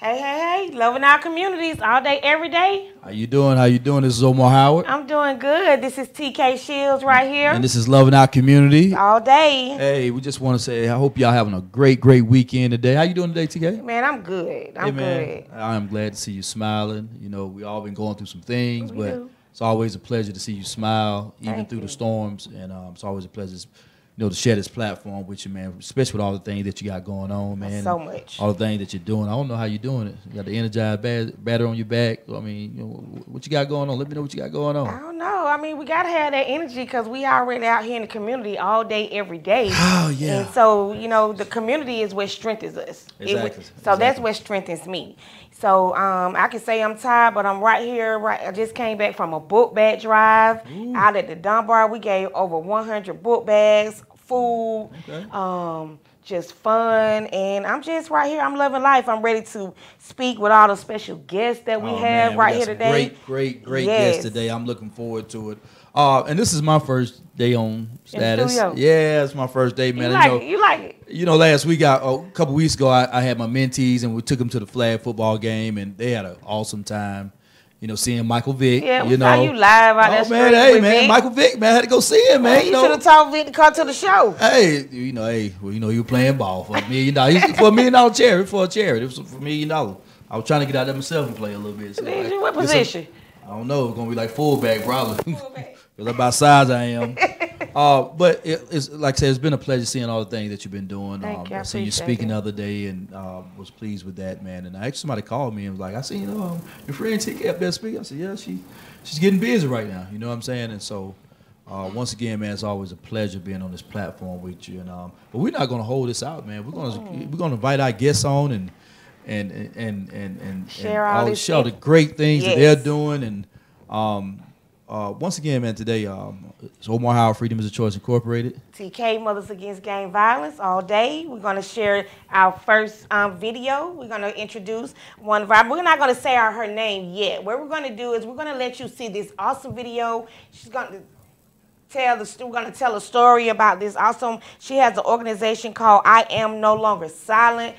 Hey, hey, hey, loving our communities all day, every day. How you doing? How you doing? This is Omar Howard. I'm doing good. This is TK Shields right here. And this is Loving Our Community. All day. Hey, we just want to say I hope y'all having a great weekend today. How you doing today, TK? Man, I'm good. I'm good. I'm glad to see you smiling. You know, we all been going through some things, but it's always a pleasure to see you smile, even through the storms. And it's always a pleasure, to share this platform with you, man, especially with all the things that you got going on, man. So much. All the things that you're doing. I don't know how you're doing it. You got the energized batter on your back. I mean, what you got going on? Let me know what you got going on. I don't know. I mean, we got to have that energy because we already out here in the community all day, every day. Oh, yeah. And so, the community is what strengthens us. Exactly. That's what strengthens me. So I can say I'm tired, but I'm right here. I just came back from a book bag drive out at the Dunbar. We gave over 100 book bags, food, just fun, and I'm just right here. I'm loving life. I'm ready to speak with all the special guests that we have here today. Great guests today. I'm looking forward to it. And this is my first day on status. Yeah, it's my first day, man. You like it. Last week, a couple weeks ago, I had my mentees, and we took them to the flag football game, and they had an awesome time. Seeing Michael Vick. Yeah, we saw you live out there. Man, hey, man, Vic. Michael Vick, man, I had to go see him, man. You should have told Vick to come to the show. Hey, you were playing ball for $1 million. For $1 million charity, for a charity. It was for $1 million. I was trying to get out there myself and play a little bit. So what position? I don't know. It's gonna be like fullback, probably. Because about size I am. But it's like I said, it's been a pleasure seeing all the things that you've been doing. Thank you. I seen you speaking the other day and was pleased with that, man. And actually somebody called me and was like, I seen your friend TK up there speaking. I said, yeah, she's getting busy right now. You know what I'm saying? And so once again, man, it's always a pleasure being on this platform with you. And but we're not gonna hold this out, man. We're gonna invite our guests on and share all the great things that they're doing. And once again, man, today it's Omar Howard, Freedom is a Choice Incorporated. TK, Mothers Against Gang Violence, all day. We're going to share our first video. We're going to introduce one of our, we're not going to say her name yet. What we're going to do is we're going to let you see this awesome video. She's going to we're going to tell a story about this awesome, she has an organization called I Am No Longer Silent.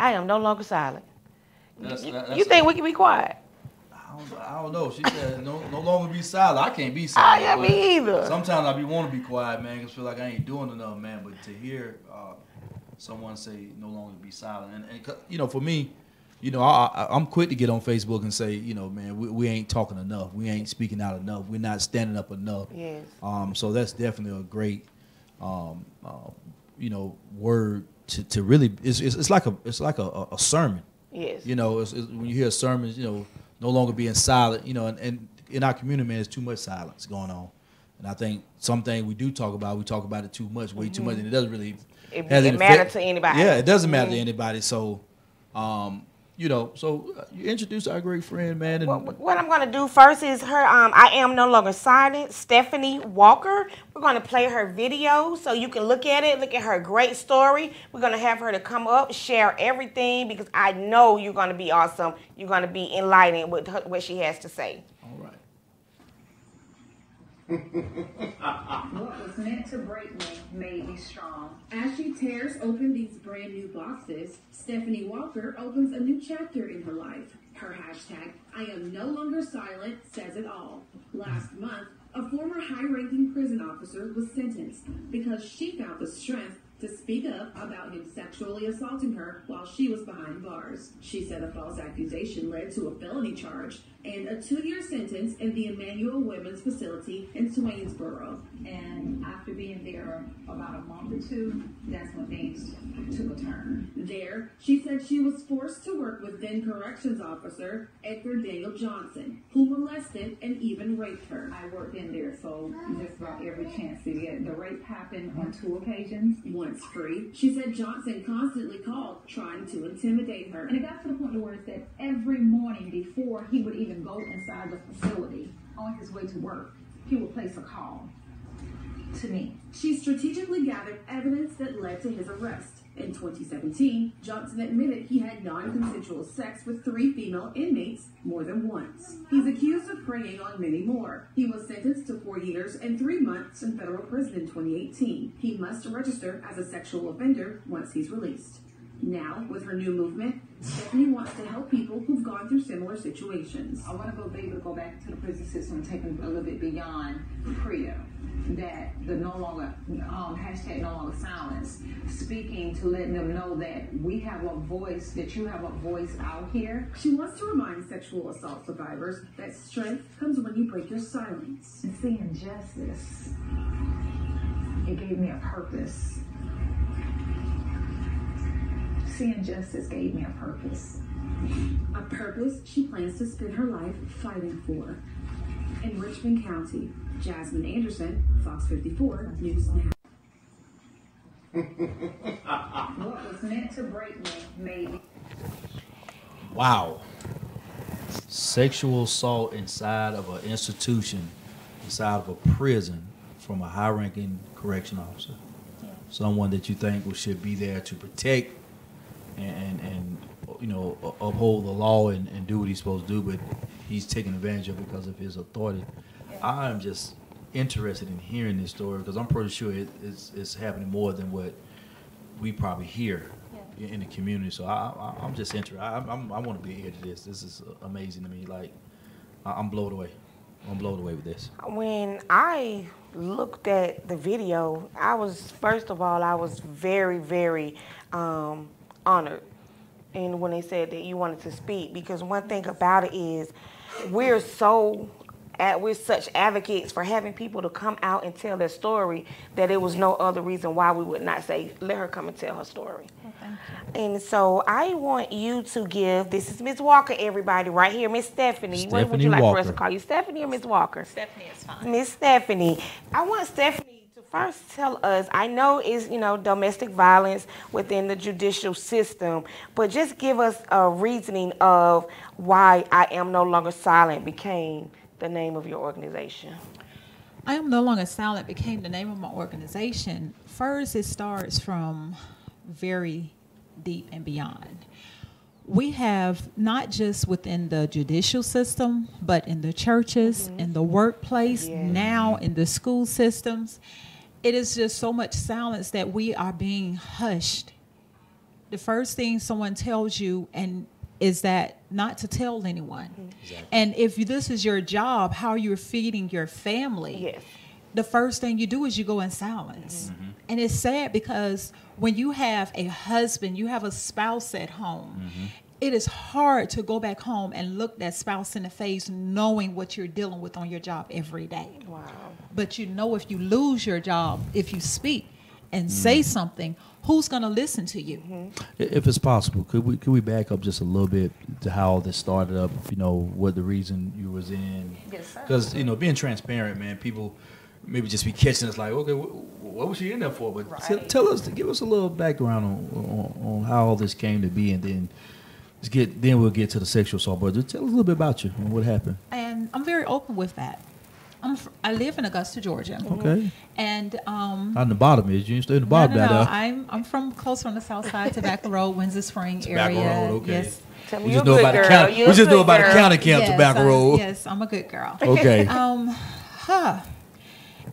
I am no longer silent. You think we can be quiet? I don't know. She said no longer be silent. I can't be silent. Yeah, me either. Sometimes I want to be quiet, man, because I feel like I ain't doing enough, man. But to hear someone say no longer be silent, and for me, I'm quick to get on Facebook and say, man, we ain't talking enough. We ain't speaking out enough. We're not standing up enough. Yes. So that's definitely a great, word to really. It's like a sermon. Yes. When you hear sermons, no longer being silent, and in our community, man, there's too much silence going on. And I think something we talk about it too much, way too much, and it doesn't really matter to anybody. Yeah, it doesn't matter to anybody. So, so you introduce our great friend, man. And what I'm going to do first is her, I Am No Longer Silent, Stephanie Walker. We're going to play her video so you can look at it, look at her great story. We're going to have her to come up, share everything, because I know you're going to be awesome. You're going to be enlightened with what she has to say. All right. What was meant to break me made me strong. As she tears open these brand new boxes, Stephanie Walker opens a new chapter in her life. Her hashtag, I Am No Longer Silent, says it all. Last month, a former high-ranking prison officer was sentenced because she found the strength to speak up about him sexually assaulting her while she was behind bars. She said a false accusation led to a felony charge and a 2-year sentence in the Emmanuel Women's Facility in Swainsboro. And after being there about a month or two, that's when things took a turn. There, she said she was forced to work with then corrections officer Edgar Daniel Johnson, who molested and even raped her. I worked in there, so just about every chance to get. The rape happened on 2 occasions. Once free, she said Johnson constantly called, trying to intimidate her. And it got to the point where it said every morning before he would even go inside the facility on his way to work, he would place a call to me. She strategically gathered evidence that led to his arrest. In 2017, Johnson admitted he had non-consensual sex with 3 female inmates more than once. He's accused of preying on many more. He was sentenced to 4 years and 3 months in federal prison in 2018. He must register as a sexual offender once he's released. Now, with her new movement, Stephanie wants to help people who've gone through similar situations. I want to be able to go back to the prison system and take them a little bit beyond prayer. That the no longer, hashtag no longer silence, speaking to letting them know that we have a voice, that you have a voice out here. She wants to remind sexual assault survivors that strength comes when you break your silence. And seeing justice, it gave me a purpose. Seeing justice gave me a purpose. A purpose she plans to spend her life fighting for. In Richmond County, Jasmine Anderson, Fox 54 News Now. What was meant to break me made me. Wow. Sexual assault inside of an institution, inside of a prison, from a high-ranking correction officer. Yeah. Someone that you think should be there to protect and uphold the law and do what he's supposed to do, but he's taken advantage of it because of his authority. Yeah. I'm just interested in hearing this story because I'm pretty sure it's happening more than what we probably hear in the community. So I'm just interested. I want to be here to this. This is amazing to me. Like, I'm blown away. I'm blown away with this. When I looked at the video, first of all, I was very, very honored. And when they said that you wanted to speak, because one thing about it is we're such advocates for having people to come out and tell their story that it was no other reason why we would not say, let her come and tell her story. Well, thank you. And so I want you to give, this is Miss Walker, everybody, right here, Miss Stephanie. What would you like for us to call you, Stephanie or Miss Walker? Stephanie is fine. Miss Stephanie. I want Stephanie to first tell us, I know it's, domestic violence within the judicial system, but just give us a reasoning of why I Am No Longer Silent became the name of your organization. I Am No Longer Silent became the name of my organization. First, it starts from very deep and beyond. We have not just within the judicial system, but in the churches, in the workplace, now in the school systems. It is just so much silence that we are being hushed. The first thing someone tells you is that not to tell anyone. Exactly. And if this is your job, how you're feeding your family, the first thing you do is you go in silence. Mm-hmm. And it's sad because when you have a husband, you have a spouse at home, it is hard to go back home and look that spouse in the face knowing what you're dealing with on your job every day. Wow. But if you lose your job, if you speak and say something, who's going to listen to you? If it's possible, could we back up just a little bit to how this started up, what the reason you was in? Yes, sir. Because, being transparent, man, people maybe just be catching us like, okay, what was she in there for? But give us a little background on how all this came to be, and then we'll get to the sexual assault. But just tell us a little bit about you and what happened. And I'm very open with that. I live in Augusta, Georgia. Okay. And not in the bottom, is you stay in the bottom no. down there? I'm from closer on the south side, Tobacco Road, Windsor Spring Tobacco area. Road, okay. Yes. We just know about the county. We just know about the county camp, Tobacco Road. Yes, I'm a good girl. Okay.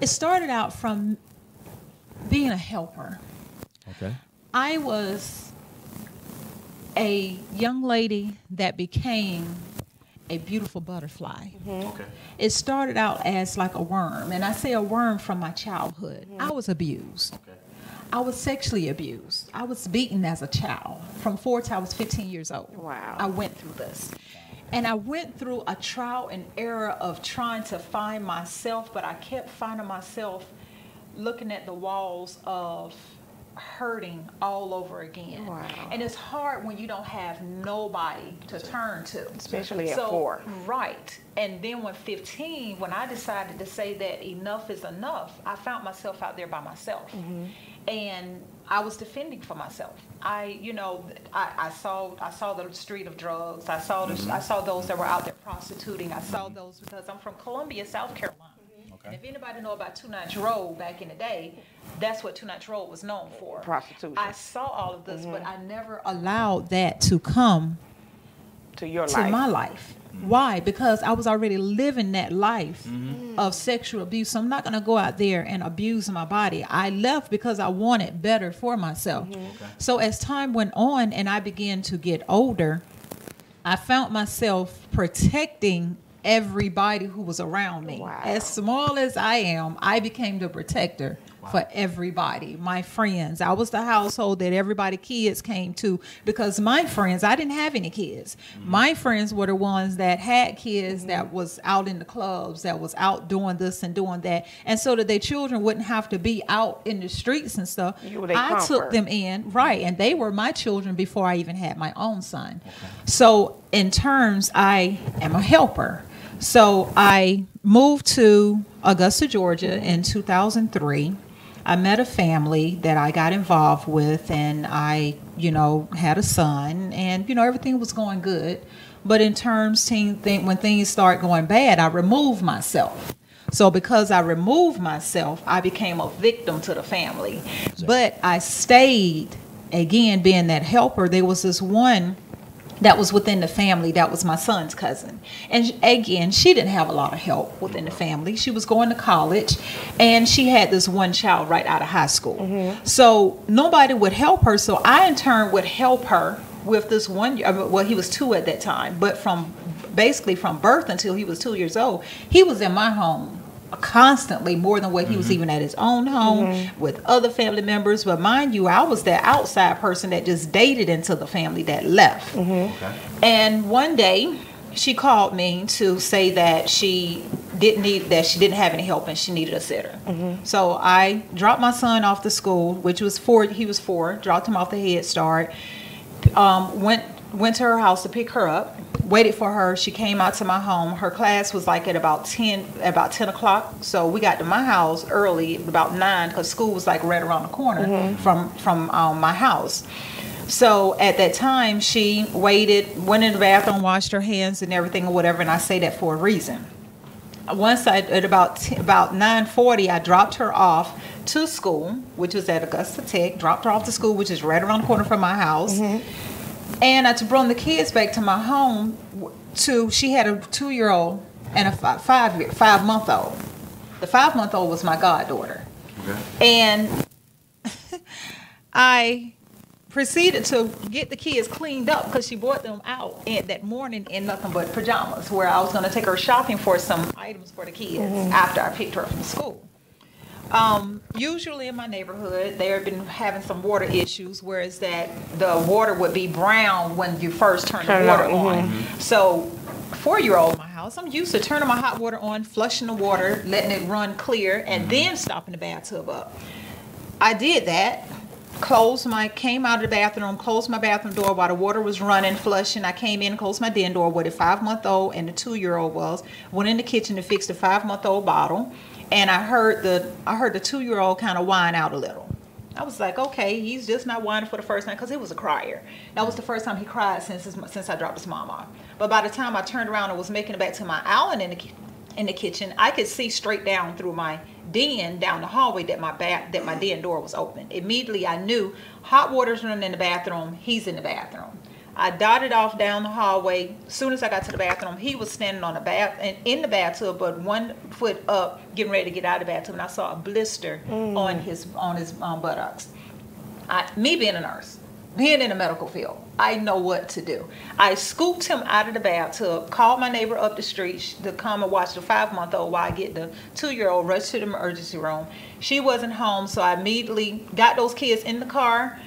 It started out from being a helper. Okay. I was a young lady that became a beautiful butterfly. Okay. It started out as like a worm, and I say a worm from my childhood. I was abused. Okay. I was sexually abused. I was beaten as a child from 4 till I was 15 years old. Wow. I went through this. And I went through a trial and error of trying to find myself, but I kept finding myself looking at the walls of hurting all over again. Wow. And it's hard when you don't have nobody to turn to. Especially at 4. Right. And then when 15, when I decided to say that enough is enough, I found myself out there by myself. And I was defending for myself. I saw the street of drugs. I saw those that were out there prostituting. I saw those because I'm from Columbia, South Carolina. And if anybody know about Two Notch Road back in the day, that's what Two Notch Road was known for. Prostitution. I saw all of this, but I never allowed that to come to your to life. my life. Why? Because I was already living that life of sexual abuse. So I'm not going to go out there and abuse my body. I left because I wanted better for myself. So as time went on and I began to get older, I found myself protecting everybody who was around me. Wow. As small as I am, I became the protector for everybody. My friends, I was the household that everybody kids came to, because my friends, I didn't have any kids. My friends were the ones that had kids that was out in the clubs, that was out doing this and doing that. And so that their children wouldn't have to be out in the streets and stuff. I took them in, right, and they were my children before I even had my own son. So in terms, I am a helper. So I moved to Augusta, Georgia in 2003. I met a family that I got involved with, and I, had a son, and, everything was going good. But in terms, when things start going bad, I removed myself. So because I removed myself, I became a victim to the family. But I stayed, again, being that helper. There was this one that was within the family that was my son's cousin. And again, she didn't have a lot of help within the family. She was going to college, and she had this one child right out of high school. So nobody would help her. So I, in turn, would help her with this one. Well, he was 2 at that time, but basically from birth until he was 2 years old, he was in my home constantly, more than what he was even at his own home with other family members. But mind you, I was that outside person that just dated into the family that left. And one day she called me to say that she didn't have any help and she needed a sitter. So I dropped my son off to school, which was he was 4, dropped him off the Head Start, went to her house to pick her up, waited for her. She came out to my home. Her class was like at about 10 o'clock. So we got to my house early, about 9, because school was like right around the corner from my house. So at that time, she waited, went in the bathroom, washed her hands and everything or whatever. And I say that for a reason. Once at about 9:40, I dropped her off to school, which was at Augusta Tech. Dropped her off to school, which is right around the corner from my house. And I to bring the kids back to my home. She had a 2-year-old and a 5-month-old. The 5-month-old was my goddaughter. And I proceeded to get the kids cleaned up because she brought them out that morning in nothing but pajamas, where I was going to take her shopping for some items for the kids after I picked her up from school. Usually in my neighborhood, they have been having some water issues, whereas that the water would be brown when you first turn the water on. So 4-year-old in my house, I'm used to turning my hot water on, flushing the water, letting it run clear, and then stopping the bathtub up. I did that. Came out of the bathroom, closed my bathroom door while the water was running, flushing. I came in, closed my den door where the 5-month-old and the 2-year-old was. Went in the kitchen to fix the 5-month-old bottle, and I heard the 2-year-old kind of whine out a little. I was like, okay, he's just not whining for the first time, because he was a crier. That was the first time he cried since I dropped his mom off. But by the time I turned around and was making it back to my island in the kitchen, I could see straight down through my den down the hallway that my den door was open. Immediately I knew hot water's running in the bathroom, he's in the bathroom. I dotted off down the hallway. As soon as I got to the bathroom, he was standing in the bathtub, but 1 foot up, getting ready to get out of the bathtub, and I saw a blister on his buttocks. Me being a nurse, being in the medical field, I know what to do. I scooped him out of the bathtub, called my neighbor up the street to come and watch the 5-month-old while I get the 2-year-old rushed to the emergency room. She wasn't home, so I immediately got those kids in the car,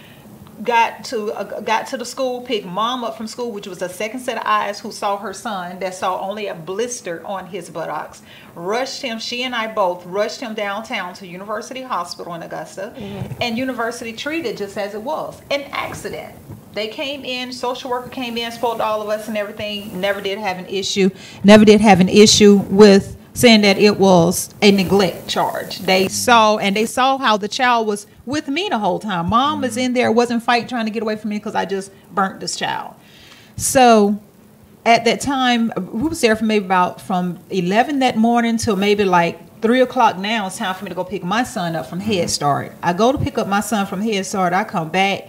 got to the school, picked mom up from school, which was a second set of eyes who saw her son that saw only a blister on his buttocks. Rushed him, she and I both rushed him downtown to University Hospital in Augusta, and University treated just as it was, an accident. They came in, social worker came in, spoke to all of us and everything, never did have an issue with saying that it was a neglect charge. They saw how the child was with me the whole time. Mom was in there, wasn't fighting, trying to get away from me because I just burnt this child. So at that time, we was there for maybe from 11 that morning till maybe like 3 o'clock now. It's time for me to go pick my son up from Head Start. I go to pick up my son from Head Start. I come back.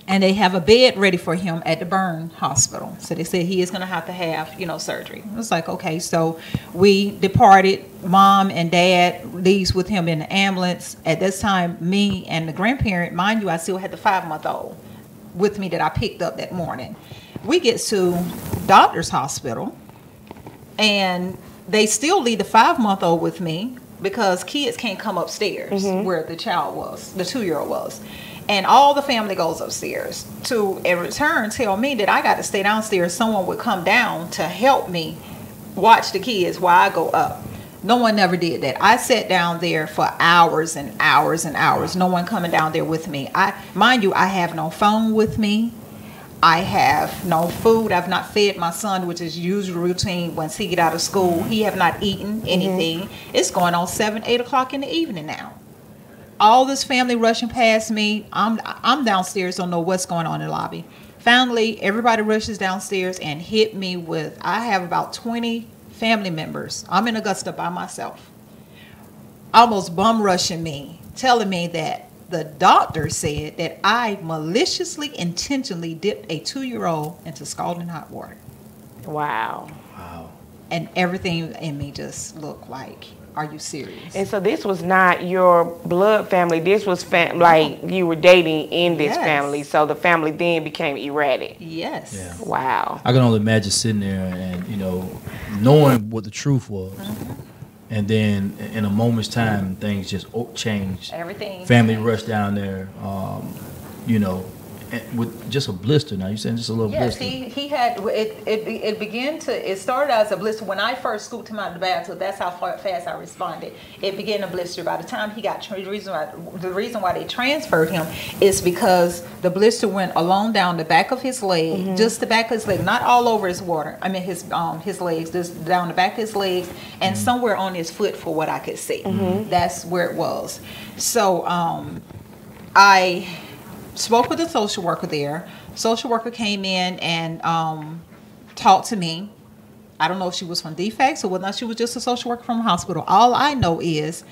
and they have a bed ready for him at the burn hospital. So they said he is going to have, surgery. It was like, okay, so we departed. Mom and Dad leaves with him in the ambulance. At this time, me and the grandparent, mind you, I still had the 5-month-old with me that I picked up that morning. We get to doctor's hospital, and they still leave the 5-month-old with me because kids can't come upstairs where the child was, the 2-year-old was. And all the family goes upstairs to, in return, tell me that I got to stay downstairs. Someone would come down to help me watch the kids while I go up. No one never did that. I sat down there for hours and hours and hours. No one coming down there with me. Mind you, I have no phone with me. I have no food. I've not fed my son, which is usual routine once he get out of school. He have not eaten anything. It's going on 7, 8 o'clock in the evening now. All this family rushing past me. I'm downstairs, don't know what's going on in the lobby. Finally, everybody rushes downstairs and hit me with, I have about 20 family members. I'm in Augusta by myself. Almost bum rushing me, telling me that the doctor said that I maliciously, intentionally dipped a 2-year-old into scalding hot water. Wow. Wow. And everything in me just looked like, are you serious? And so this was not your blood family. This was like you were dating in this family. So the family then became erratic. Yes. Yeah. Wow. I can only imagine sitting there and, knowing what the truth was. And then in a moment's time, things just changed. Everything. Family rushed down there, with just a blister. Now you're saying just a little blister. Yes, he had it started as a blister when I first scooped him out of the bathtub. That's how fast I responded. It began to blister. By the time he got the reason why they transferred him is because the blister went along down the back of his leg, just the back of his leg, not all over his water. I mean his legs, just down the back of his legs, and somewhere on his foot for what I could see. That's where it was. So I spoke with the social worker there. Social worker came in and talked to me. I don't know if she was from DFACS or whether or not she was just a social worker from a hospital. All I know is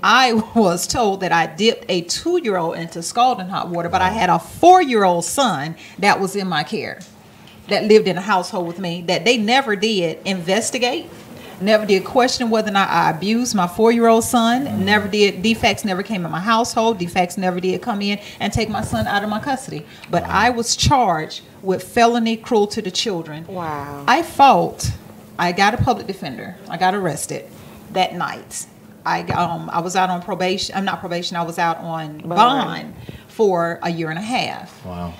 I was told that I dipped a 2-year-old into scalding hot water, but I had a 4-year-old son that was in my care, that lived in a household with me, that they never did investigate. Never did question whether or not I abused my 4-year-old son. Never did. DFACS never came in my household. DFACS never did come in and take my son out of my custody. But I was charged with felony cruelty to children. Wow. I fought. I got a public defender. I got arrested that night. I was out on probation. I'm not probation. I was out on bond for a year and a half. Wow.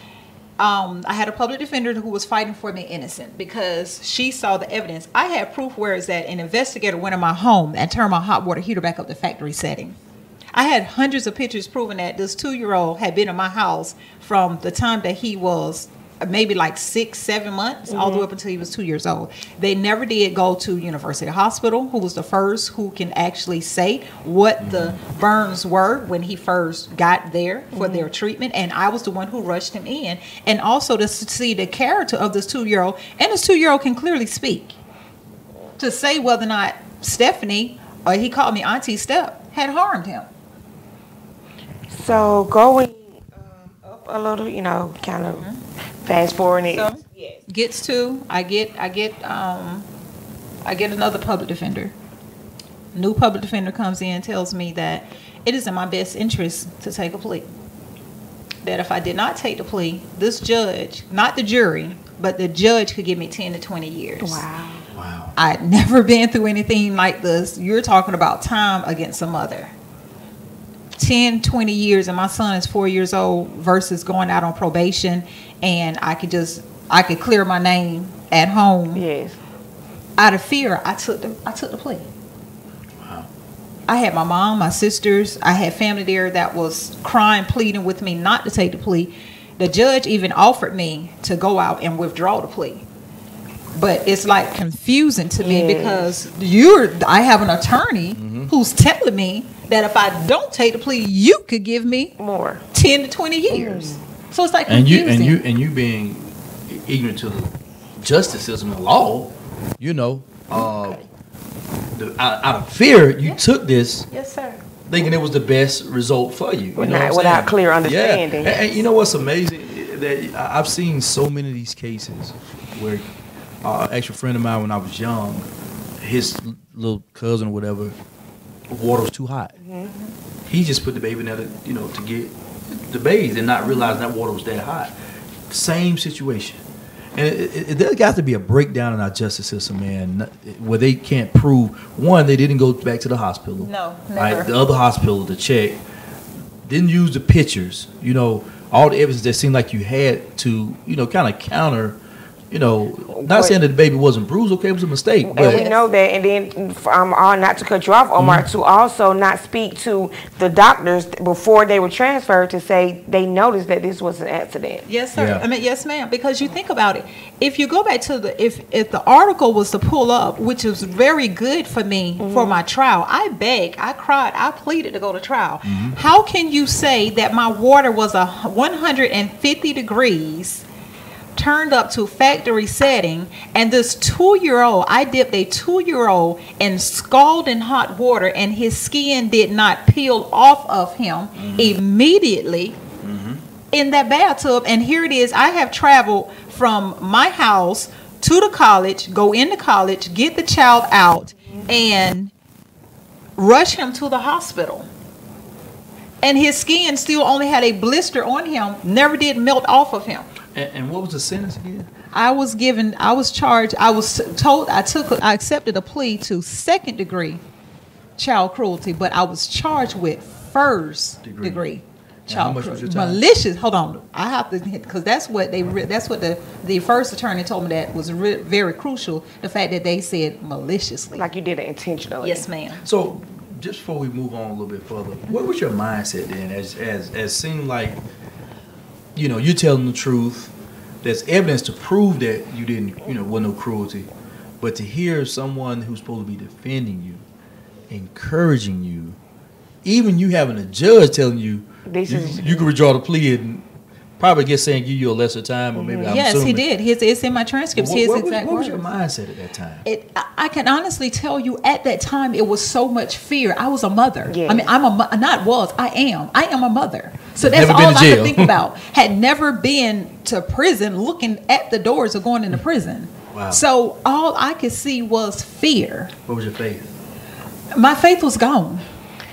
I had a public defender who was fighting for me innocent because she saw the evidence. I had proof where is that an investigator went in my home and turned my hot water heater back up to factory setting. I had hundreds of pictures proving that this 2-year-old had been in my house from the time that he was maybe like 6, 7 months, all the way up until he was 2 years old. They never did go to University Hospital, who was the first who can actually say what the burns were when he first got there for their treatment. And I was the one who rushed him in. And also to see the character of this 2-year-old, and this 2-year-old can clearly speak, to say whether or not Stephanie, or he called me Auntie Step, had harmed him. So going up a little, kind of fast forwarding. So, gets to I get another public defender. New public defender comes in, tells me that it is in my best interest to take a plea. That if I did not take the plea, this judge, not the jury, but the judge could give me 10 to 20 years. Wow. Wow. I'd never been through anything like this. You're talking about time against a mother. 10, 20 years, and my son is 4 years old versus going out on probation, and I could clear my name at home. Yes. Out of fear, I took the plea. Wow. I had my mom, my sisters, I had family there that was crying, pleading with me not to take the plea. The judge even offered me to go out and withdraw the plea. But it's like confusing to me because I have an attorney who's telling me that if I don't take the plea, you could give me more 10 to 20 years. So it's like confusing. And you being ignorant to the justice system and law, out of fear, you took this. Yes, sir. Thinking it was the best result for you. Without clear understanding. Yeah. And you know what's amazing? that I've seen so many of these cases where actual friend of mine when I was young, his little cousin or whatever, water was too hot. He just put the baby in there to get the bathe and not realizing that water was that hot. Same situation. And there got to be a breakdown in our justice system, man, where they can't prove, one, they didn't go back to the hospital. No, never. Right? The other hospital to check. Didn't use the pictures, all the evidence that seemed like you had to, kind of counter, not saying that the baby wasn't bruised, okay, it was a mistake. But And we know that, and then not to cut you off, Omar, to also not speak to the doctors before they were transferred to say they noticed that this was an accident. Yes, sir. Yeah. I mean, yes, ma'am. Because you think about it, if you go back to if the article was to pull up, which was very good for me for my trial, I begged, I cried, I pleaded to go to trial. How can you say that my water was 150 degrees? Turned up to factory setting, and this 2-year-old, I dipped a 2-year-old in scalding hot water, and his skin did not peel off of him immediately in that bathtub. And here it is, I have traveled from my house to the college, go into college, get the child out, and rush him to the hospital. And his skin still only had a blister on him, never did melt off of him. And what was the sentence again? I was charged, I was told, I accepted a plea to 2nd degree child cruelty, but I was charged with 1st degree child cruelty. Malicious, hold on, I have to, because that's what the first attorney told me that was very crucial, the fact that they said maliciously. Like you did it intentionally. Yes, ma'am. So, just before we move on a little bit further, what was your mindset then as seemed like, you're telling the truth. There's evidence to prove that you didn't, was no cruelty. But to hear someone who's supposed to be defending you, encouraging you, even you having a judge telling you you can withdraw the plea and probably saying give you a lesser time, or maybe I'm assuming. He did. It's in my transcripts. What was your mindset at that time? I can honestly tell you, at that time, it was so much fear. I was a mother. Yes. I mean, I am a mother. So that's all I could think about. Had never been to prison, looking at the doors of going into prison. Wow. So all I could see was fear. What was your faith? My faith was gone.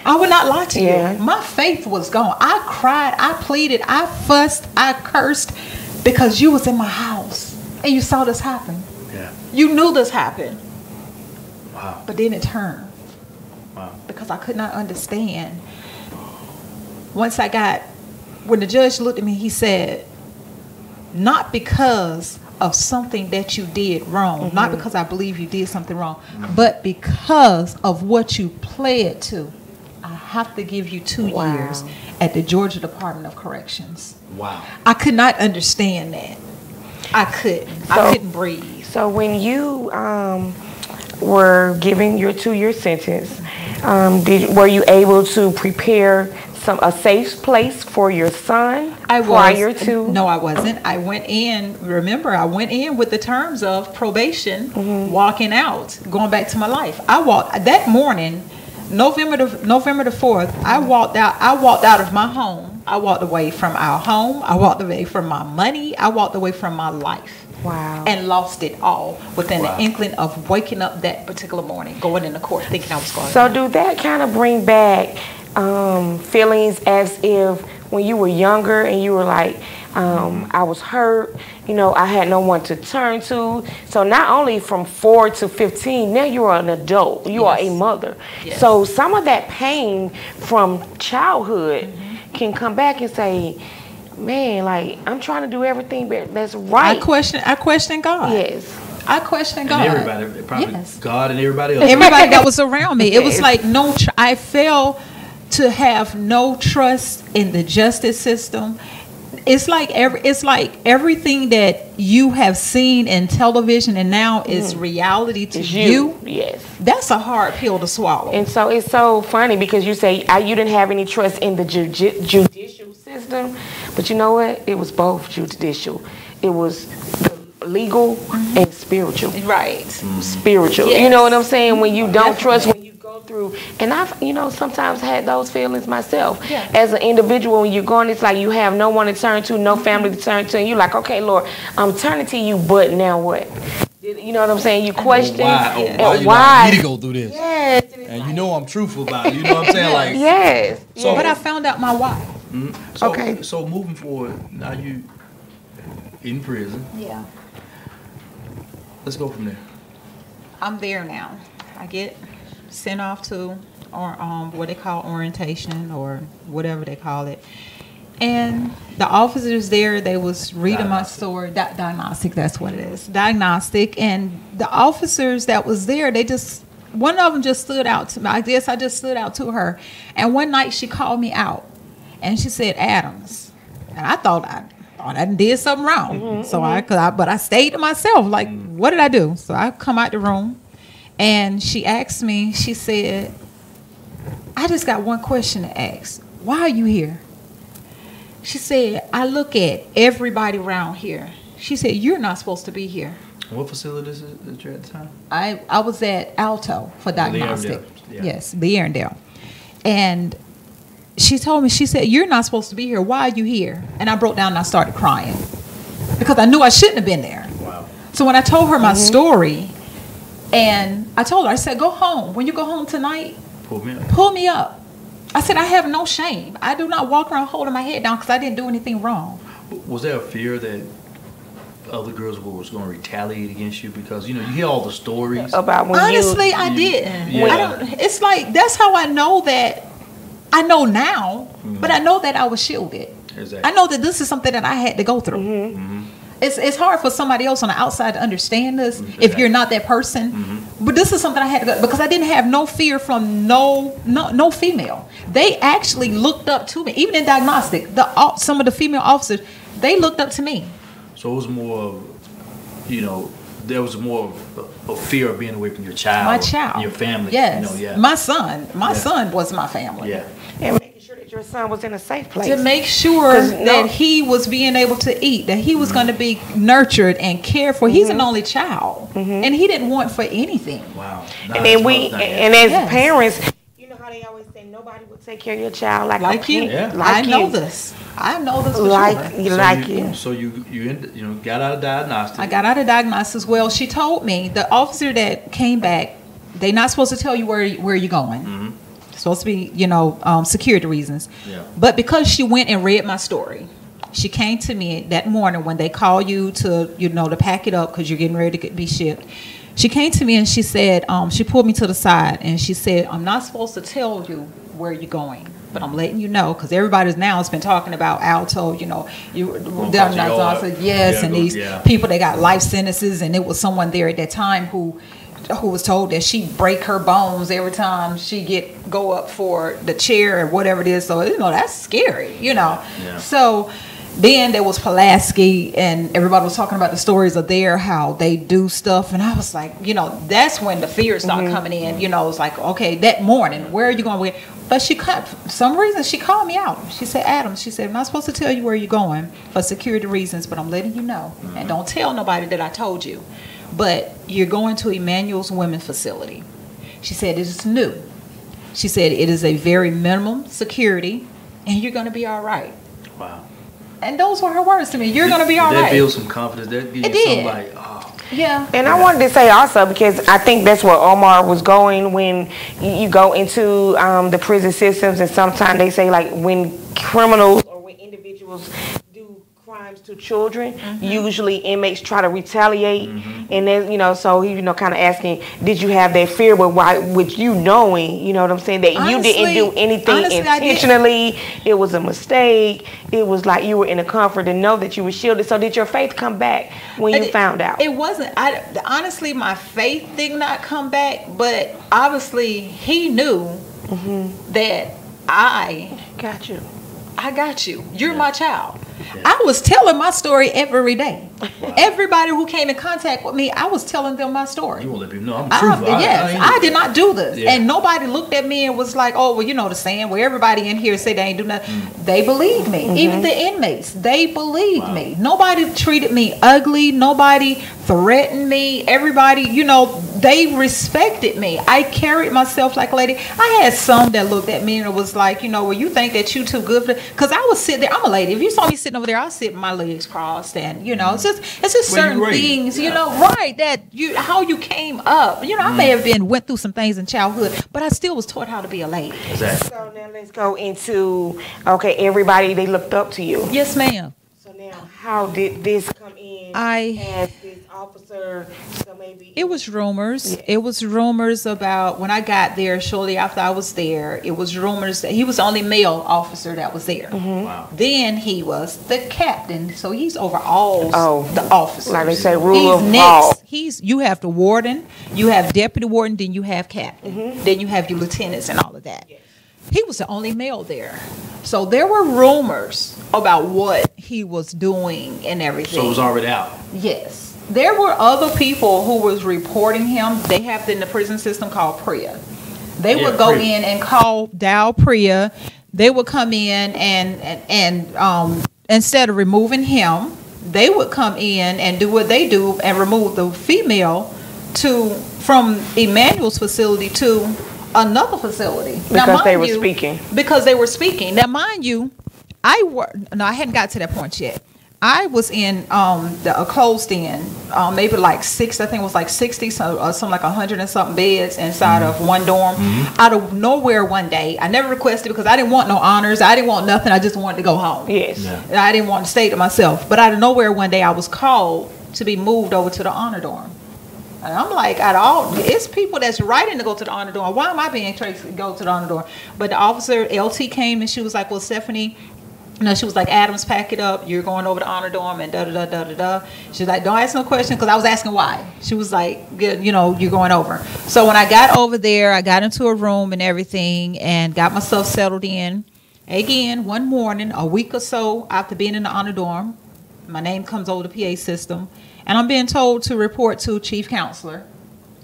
I would not lie to Yeah. you. My faith was gone. I cried, I pleaded, I fussed, I cursed, because you was in my house and you saw this happen. Yeah. You knew this happened. Wow. But then it turned. Wow. Because I could not understand. When the judge looked at me, he said, not because of something that you did wrong, not because I believe you did something wrong, but because of what you pled to, I have to give you 2 years at the Georgia Department of Corrections. Wow. I could not understand that. I couldn't breathe. So when you were giving your 2-year sentence, were you able to prepare a safe place for your son prior to? No, I wasn't. I went in with the terms of probation, walking out, going back to my life. I walked that morning, November the 4th. I walked out of my home. I walked away from our home. I walked away from my money. I walked away from my life. Wow. And lost it all within the inkling of waking up that particular morning, going into court, thinking I was going. So do that kind of bring back feelings as if when you were younger and you were like, I was hurt, I had no one to turn to. So not only from 4 to 15, now you are an adult, you are a mother. Yes. So some of that pain from childhood can come back and say, man, like, I'm trying to do everything that's right. I question God. Yes. I question God. And everybody, probably God and everybody else. Everybody that was around me. It was like I felt to have no trust in the justice system. It's like everything that you have seen in television and now is reality to you. Yes. That's a hard pill to swallow. And so it's so funny because you say you didn't have any trust in the judicial system, but you know what? It was both judicial. It was legal and spiritual. Right. Spiritual. Yes. You know what I'm saying? When you don't trust, when you go go through, and I've, sometimes had those feelings myself. Yeah. As an individual, when you're going, it's like you have no one to turn to, no family to turn to, and you're like, okay, Lord, I'm turning to you, but now what? You know what I'm saying? You question why you need to go through this. Yes. And you know I'm truthful about it. You know what I'm saying? Like, yes. So, but I found out my why. So, Okay. So moving forward, now you in prison. Yeah. Let's go from there. I'm there now. I get sent off to what they call orientation or whatever they call it. And the officers there, they was reading my story. Diagnostic, that's what it is. Diagnostic. And the officers that was there, one of them just stood out to me. I guess I just stood out to her. And one night she called me out. And she said, Adams. And I thought I did something wrong. But I stayed to myself. Like, what did I do? So I come out the room. And she asked me, she said, I just got one question to ask. Why are you here? She said, I look at everybody around here. She said, you're not supposed to be here. What facility is it that you're at the time? I was at Alto for diagnostic. Yeah. Yes, the Arendelle. And she told me, she said, you're not supposed to be here. Why are you here? And I broke down and I started crying because I knew I shouldn't have been there. Wow. So when I told her my story, and I told her, I said, go home. When you go home tonight, pull me up. I said, I have no shame. I do not walk around holding my head down because I didn't do anything wrong. Was there a fear that other girls was going to retaliate against you? Because, you hear all the stories. About when honestly, I didn't. Yeah. It's like, that's how I know that, I know now, but I know that I was shielded. Exactly. I know that this is something that I had to go through. It's hard for somebody else on the outside to understand this if you're not that person. But this is something I had to go, because I didn't have no fear from no female. They actually looked up to me. Even in diagnostic, some of the female officers, they looked up to me. So it was more of, there was more of a fear of being away from your child. My child. And your family. Yes. My son. My son was my family. Yeah. And making sure that your son was in a safe place. To make sure that he was being able to eat, that he was going to be nurtured and cared for. He's an only child, and he didn't want for anything. Wow. And then as parents, you know how they always say nobody will take care of your child like you. Yeah. I know this for sure. So you got out of diagnostic. I got out of diagnosis. Well, she told me, the officer that came back, they're not supposed to tell you where you're going. Supposed to be, security reasons. Yeah. But because she went and read my story, she came to me that morning when they call you to, to pack it up because you're getting ready to be shipped. She came to me and she said, she pulled me to the side and she said, I'm not supposed to tell you where you're going, but I'm letting you know, because everybody's now has been talking about Alto, these people that got life sentences, and it was someone there at that time who was told that she break her bones every time she go up for the chair or whatever it is. So that's scary, Yeah. So then there was Pulaski, and everybody was talking about the stories of how they do stuff, and I was like, that's when the fear started coming in. It's like, okay, that morning, where are you going? But for some reason, she called me out. She said, Adams, she said, I'm not supposed to tell you where you're going for security reasons, but I'm letting you know, and don't tell nobody that I told you. But you're going to Emmanuel's Women's Facility. She said, it is new. She said, it is a very minimum security, and you're going to be all right. Wow. And those were her words to me. You're going to be all right. That builds some confidence. That gives you something like, oh. Yeah. And I wanted to say also, because I think that's where Omar was going when you go into the prison systems, and sometimes they say, like, when criminals or when individuals do crimes to children, usually inmates try to retaliate, and then so he kind of asking, did you have that fear? But why, with you knowing, what I'm saying, that you didn't do anything intentionally, it was a mistake. It was like you were in a comfort to know that you were shielded. So did your faith come back when you found out? It wasn't. Honestly, my faith did not come back, but obviously he knew that I got you. I got you. You're my child. Yeah. I was telling my story every day. Wow. Everybody who came in contact with me, I was telling them my story. You won't let people know I'm truthful. I did not do this. Yeah. And nobody looked at me and was like, oh, well, the saying where everybody in here say they ain't do nothing. They believed me. Even the inmates, they believed me. Nobody treated me ugly. Nobody threatened me. Everybody, they respected me. I carried myself like a lady. I had some that looked at me and was like, you know, well, you think that you too good for, because I would sit there. I'm a lady. If you saw me sitting over there, I'll sit with my legs crossed, and you know, it's just certain things, you know, right? That how you came up. You know, I may have went through some things in childhood, but I still was taught how to be a lady. Exactly. So now let's go into, okay, everybody, they looked up to you. Yes, ma'am. So now, how did this come in as this officer? So maybe it was rumors. Yeah. It was rumors about when I got there. Shortly after I was there, it was rumors that he was the only male officer that was there. Wow. Then he was the captain, so he's over all the officers. Like they say, rule of next. all. You have the warden, you have deputy warden, then you have captain, then you have your lieutenants and all of that. Yes. He was the only male there. So there were rumors about what he was doing and everything. So it was already out. Yes. There were other people who was reporting him. They have in the prison system called PRIA. They would go in and dial PRIA. They would come in and instead of removing him, they would come in and do what they do and remove the female from Emmanuel's facility to another facility. Because they were speaking. Because they were speaking. Now, mind you, I hadn't got to that point yet. I was in a closed in, maybe like I think it was like 60, something like 100 and something beds inside of one dorm. Out of nowhere one day, I never requested because I didn't want no honors. I didn't want nothing. I just wanted to go home. Yes. Yeah. And I didn't want to stay to myself. But out of nowhere one day, I was called to be moved over to the honor dorm. And I'm like, it's people that's writing to go to the honor dorm. Why am I being traced to go to the honor dorm? But the officer, LT, came and she was like, well, Stephanie, she was like, Adams, pack it up. You're going over to honor dorm and da-da-da-da-da-da. She's like, don't ask no question because I was asking why. She was like, you know, you're going over. So when I got over there, I got into a room and everything and got myself settled in. Again, one morning, a week or so after being in the honor dorm, my name comes over the PA system. And I'm being told to report to chief counselor.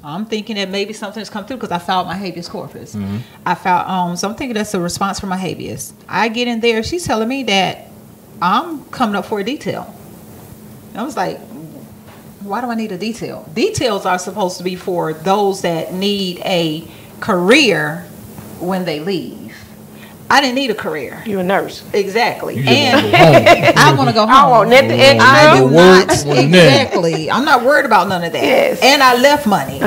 I'm thinking that maybe something has come through because I filed my habeas corpus. I filed, so I'm thinking that's a response for my habeas. I get in there. She's telling me that I'm coming up for a detail. And I was like, why do I need a detail? Details are supposed to be for those that need a career when they leave. I didn't need a career. You're a nurse. Exactly. And I want to go home. I want nothing extra. I do not. Exactly. I'm not worried about none of that. Yes. And I left money.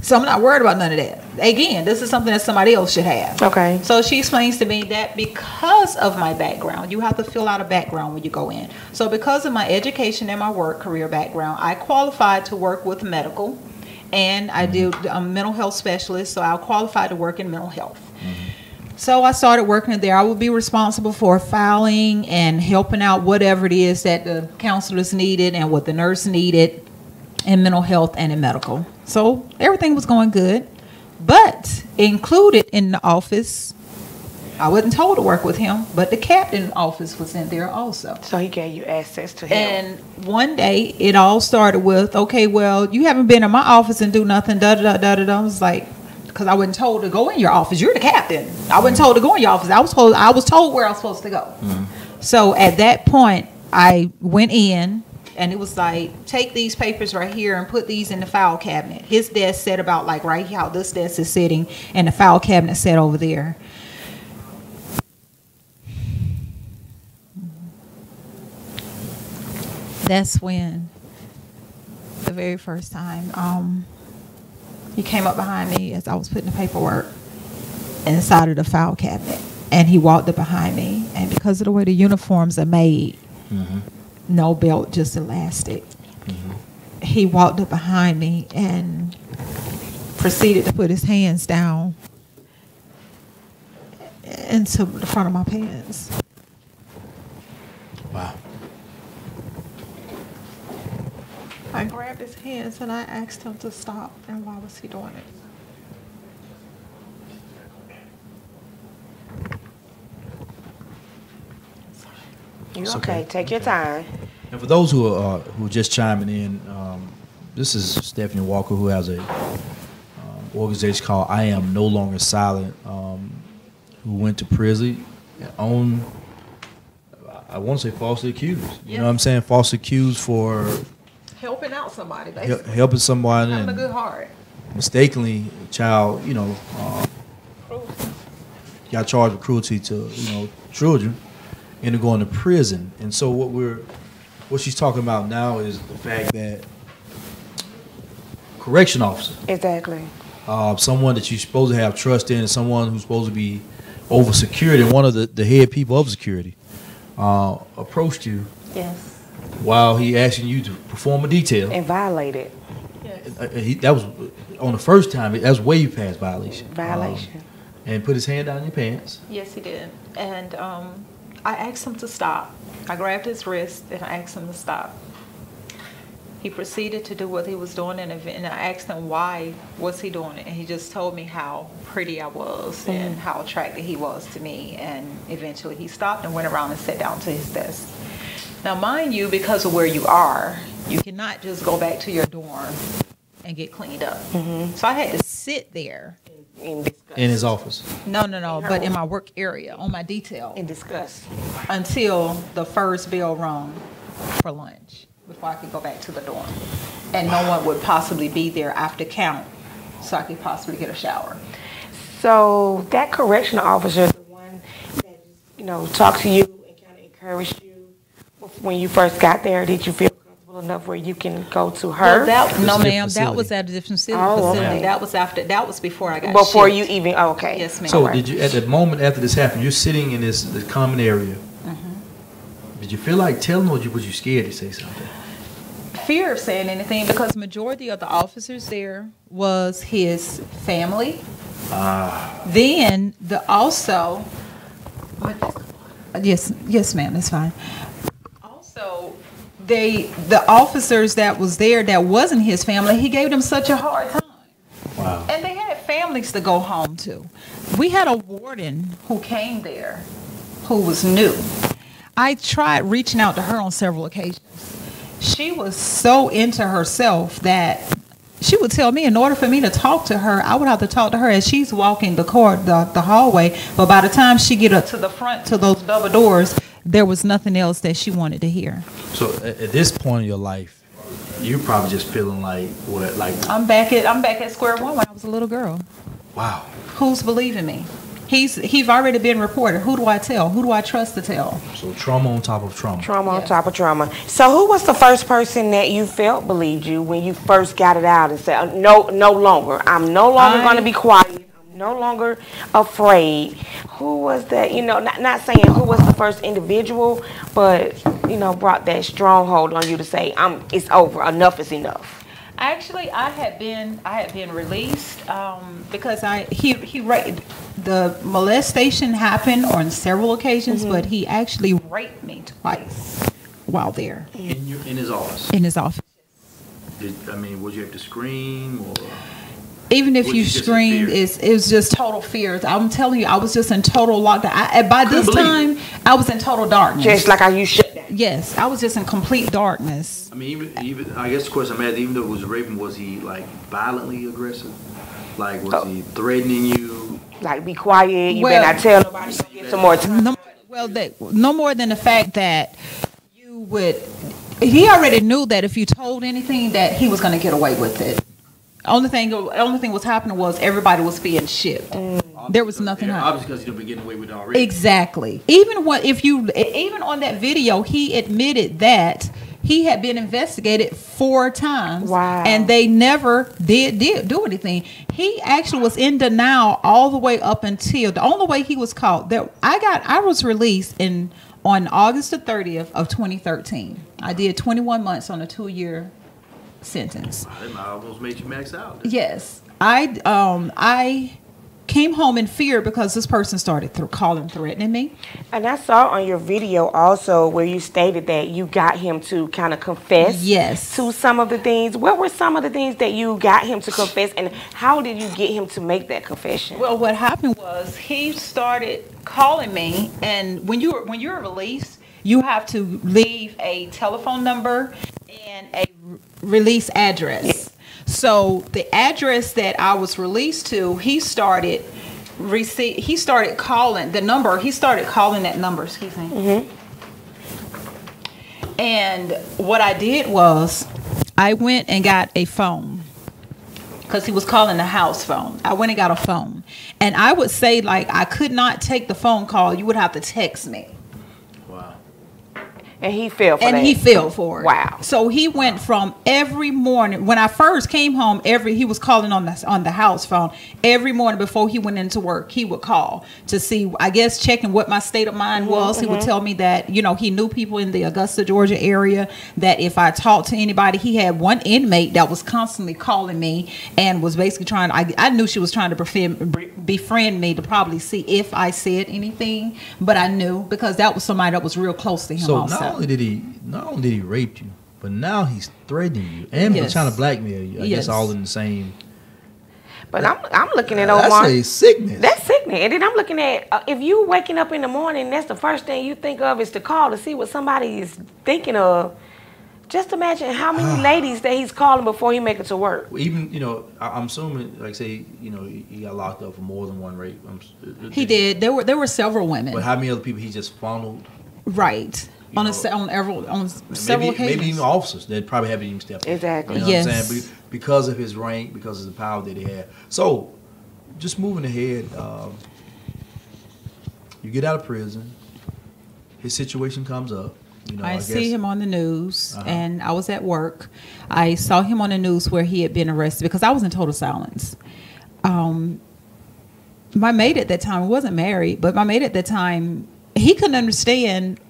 So I'm not worried about none of that. Again, this is something that somebody else should have. Okay. So she explains to me that because of my background, you have to fill out a background when you go in. So because of my education and my work career background, I qualified to work with medical. And I'm a mental health specialist, so I qualified to work in mental health. So I started working there. I would be responsible for filing and helping out whatever it is that the counselors needed and what the nurse needed in mental health and in medical. So everything was going good. But included in the office, I wasn't told to work with him, but the captain office was in there also. So he gave you access to him. And one day it all started with, okay, well, you haven't been in my office and do nothing, da-da-da-da-da. I was like, because I wasn't told to go in your office. You're the captain. I wasn't told to go in your office. I was told where I was supposed to go. So at that point, I went in, and it was like, take these papers right here and put these in the file cabinet. His desk sat about like right here, how this desk is sitting, and the file cabinet sat over there. That's when, the very first time, he came up behind me as I was putting the paperwork inside of the file cabinet. And he walked up behind me. And because of the way the uniforms are made, no belt, just elastic, he walked up behind me and proceeded to put his hands down into the front of my pants. Wow. I grabbed his hands and I asked him to stop. And why was he doing it? You okay? Take your time. And for those who are just chiming in, this is Stephanie Walker, who has a organization called I Am No Longer Silent, who went to prison on, I want to say falsely accused. You know what I'm saying? Falsely accused for helping out somebody, basically. helping somebody. Having a good heart. mistakenly a child, got charged with cruelty to, children, ended up going to prison. And so what she's talking about now is the fact that correction officer, Exactly. someone that you're supposed to have trust in, and someone who's supposed to be over security, and one of the head people of security, approached you. Yes. While he asking you to perform a detail. And violated. Yes. That was on the first time. That was way past violation. Violation. And put his hand down your pants. Yes, he did. And I asked him to stop. I grabbed his wrist and I asked him to stop. He proceeded to do what he was doing, and I asked him why was he doing it, and he just told me how pretty I was and how attracted he was to me, and eventually he stopped and went around and sat down to his desk. Now, mind you, because of where you are, you cannot just go back to your dorm and get cleaned up. So I had to sit there. In his office? No, but in my work area, on my detail. In disgust. Until the first bell rung for lunch, before I could go back to the dorm. And no one would possibly be there after count, so I could possibly get a shower. So that correctional officer, the one that, talked to you and kind of encouraged you when you first got there, did you feel comfortable enough where you can go to her? Well, no, ma'am. That was at a different facility. Okay. That was before I got Before shipped. you even, okay. Yes, ma'am. So did you, at the moment after this happened, you're sitting in this common area. Did you feel like telling, or was you scared to say something? Fear of saying anything, because majority of the officers there was his family. Then yes, ma'am, that's fine. Also, the officers that was there that wasn't his family, he gave them such a hard time. Wow. And they had families to go home to. We had a warden who came there who was new. I tried reaching out to her on several occasions. She was so into herself that she would tell me in order for me to talk to her, I would have to talk to her as she's walking the hallway. But by the time she get up to the front to those double doors, there was nothing else that she wanted to hear. So at this point in your life, you're probably just feeling like what? Like I'm back at square one when I was a little girl. Wow. Who's believing me? He's already been reported. Who do I tell? Who do I trust to tell? So trauma on top of trauma. Trauma on top of trauma. So who was the first person that you felt believed you when you first got it out and said, no longer. I'm no longer going to be quiet. I'm no longer afraid. Who was that? Not saying who was the first individual, but, brought that stronghold on you to say, it's over. Enough is enough. Actually, I had been released because the molestation happened on several occasions, but he actually raped me twice while there. In his office. In his office. Would you have to scream or? Even if you screamed, it was just total fear. I'm telling you, I was just in total lockdown. By this time, I was in total darkness. Just like how you shut down. Yes, I was just in complete darkness. Even I guess the question I'm asking, even though it was raping, was he like violently aggressive? Like was he threatening you? Like be quiet. You better not tell nobody. Get some more time. No more than the fact that you would. He already knew that if you told anything, that he was going to get away with it. Only thing was happening was everybody was being shipped. There was nothing happening. Obviously, because you've been getting away with it already. Exactly. Even on that video, he admitted that he had been investigated 4 times. Wow. And they never did do anything. He actually was in denial all the way up until the only way he was caught. I was released on August the 30th of 2013. I did 21 months on a 2-year sentence. I almost made you max out. Yes, I came home in fear because this person started calling, threatening me. And I saw on your video also where you stated that you got him to kind of confess. Yes. To some of the things. What were some of the things that you got him to confess, and how did you get him to make that confession? Well, what happened was he started calling me, and when you're released, you have to leave a telephone number and a release address. So the address that I was released to, he started calling the number. He started calling that number. Excuse me. And what I did was, I went and got a phone. because he was calling the house phone. I went and got a phone. And I would say, like, I could not take the phone call. You would have to text me. Wow. And he fell for that. And he fell for it. Wow. So he went from every morning, when I first came home, he was calling on the house phone. Every morning before he went into work, he would call to see, I guess, checking what my state of mind was. He would tell me that, you know, he knew people in the Augusta, Georgia area, that if I talked to anybody, he had one inmate that was constantly calling me and was basically trying, I knew she was trying to befriend me to probably see if I said anything, but I knew because that was somebody that was real close to him also. Not only did he rape you, but now he's threatening you and he's trying to blackmail you. I guess all in the same. But I'm looking at Omar. That's a sickness. That's sickening. And then I'm looking at if you waking up in the morning, that's the first thing you think of is to call to see what somebody is thinking of. Just imagine how many ladies that he's calling before he make it to work. Even, you know, I'm assuming, like, say, you know, he got locked up for more than one rape. He did. There were several women. But how many other people he just funneled? Right. On several occasions. Maybe even officers that probably haven't even stepped in. Exactly. You know what I'm saying? Because of his rank, because of the power that he had. So, just moving ahead, you get out of prison. His situation comes up. You know, I see him on the news, and I was at work. I saw him on the news where he had been arrested because I was in total silence. My mate at that time wasn't married, but my mate at that time, he couldn't understand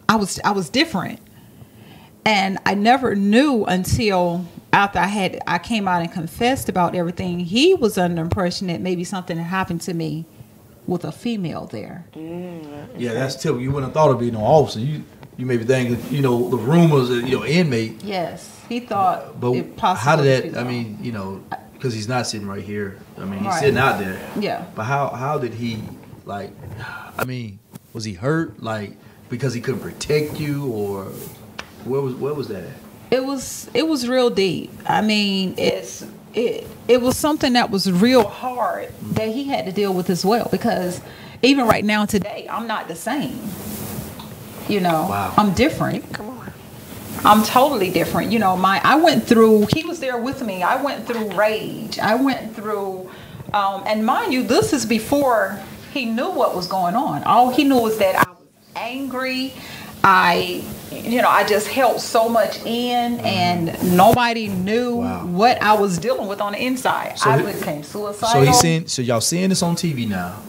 I was different. And I never knew until after I came out and confessed about everything. He was under the impression that maybe something had happened to me with a female there. Yeah, that's typical. You wouldn't have thought of being no officer. You may be thinking, you know, the rumors of, you know, inmate. Yes, he thought but it possible. How did that, I mean, you know, because he's not sitting right here. I mean, he's sitting out there. Yeah. But how did he, like, I mean, was he hurt, like, because he couldn't protect you, or where was that at? It was real deep. I mean, it was something that was real hard that he had to deal with as well, because even right now today, I'm not the same. You know, I'm different. Come on. I'm totally different. You know, he was there with me. I went through rage. I went through, and mind you, this is before he knew what was going on. All he knew was that I was angry. I just held so much in, and nobody knew what I was dealing with on the inside. So I became suicidal. So y'all seeing this on TV now?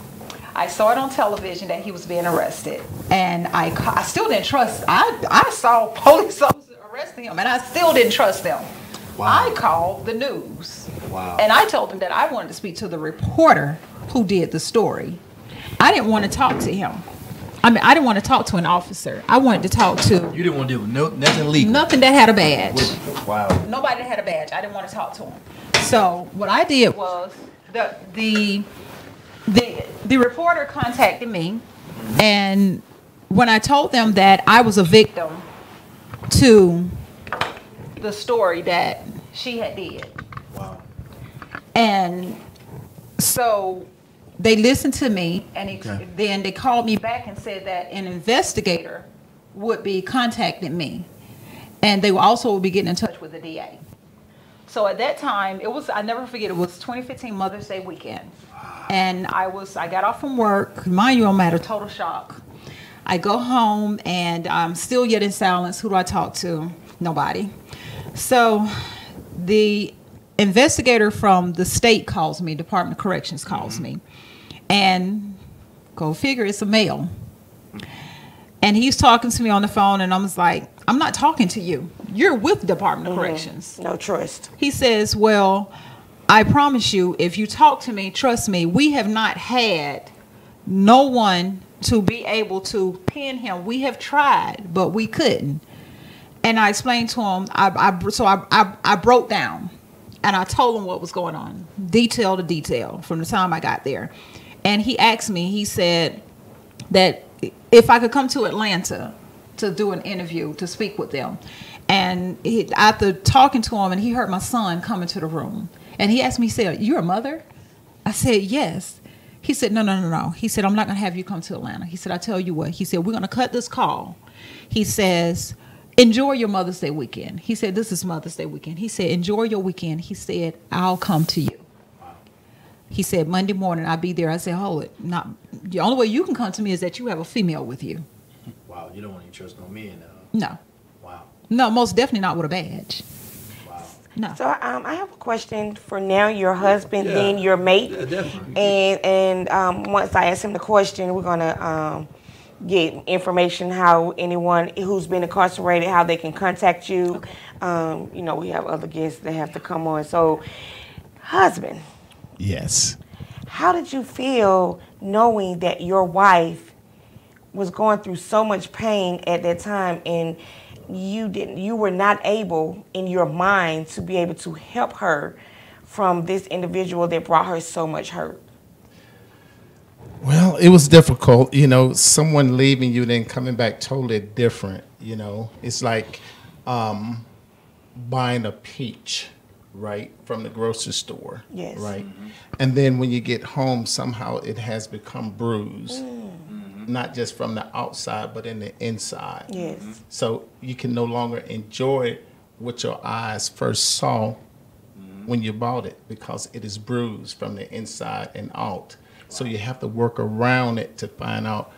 I saw it on television that he was being arrested, and I still didn't trust. I saw police officers arresting him, and I still didn't trust them. I called the news, and I told them that I wanted to speak to the reporter who did the story. I didn't want to talk to him. I mean, I didn't want to talk to an officer. I wanted to talk to... You didn't want to deal with nothing legal? Nothing that had a badge. Wow. Nobody that had a badge. I didn't want to talk to him. So what I did was the reporter contacted me, and when I told them that I was a victim to the story that she had did. Wow. And so they listened to me, and then they called me back and said that an investigator would be contacting me, and they also would be getting in touch with the DA. So at that time, I never forget, it was 2015 Mother's Day weekend. And I got off from work. Mind you, I'm at a total shock. I go home, and I'm still yet in silence. Who do I talk to? Nobody. So the investigator from the state calls me, Department of Corrections calls me. And go figure, it's a male. And he's talking to me on the phone, and I was like, I'm not talking to you. You're with Department of Corrections. No trust. He says, well, I promise you, if you talk to me, trust me, we have not had no one to be able to pin him. We have tried, but we couldn't. And I explained to him, I broke down, and I told him what was going on, detail to detail, from the time I got there. And he asked me, he said that if I could come to Atlanta to do an interview, to speak with them. And after talking to him, and he heard my son come into the room. And he asked me, he said, you're a mother? I said, yes. He said, no. He said, I'm not going to have you come to Atlanta. He said, I tell you what. He said, we're going to cut this call. He says, enjoy your Mother's Day weekend. He said, this is Mother's Day weekend. He said, enjoy your weekend. He said, I'll come to you. He said, Monday morning, I'll be there. I said, hold it. Not, the only way you can come to me is that you have a female with you. Wow, you don't want to trust no men No. Wow. No, most definitely not with a badge. Wow. No. So I have a question for now your husband, then your mate. Yeah, definitely. And once I ask him the question, we're going to get information how anyone who's been incarcerated, how they can contact you. Okay. You know, we have other guests that have to come on. So, husband. Yes. How did you feel knowing that your wife was going through so much pain at that time and you were not able in your mind to be able to help her from this individual that brought her so much hurt? Well, it was difficult, you know, someone leaving you then coming back totally different, you know. It's like buying a peach, right, from the grocery store. Yes. Right. And then when you get home, somehow it has become bruised, not just from the outside, but in the inside. Yes. So you can no longer enjoy what your eyes first saw when you bought it because it is bruised from the inside and out. So you have to work around it to find out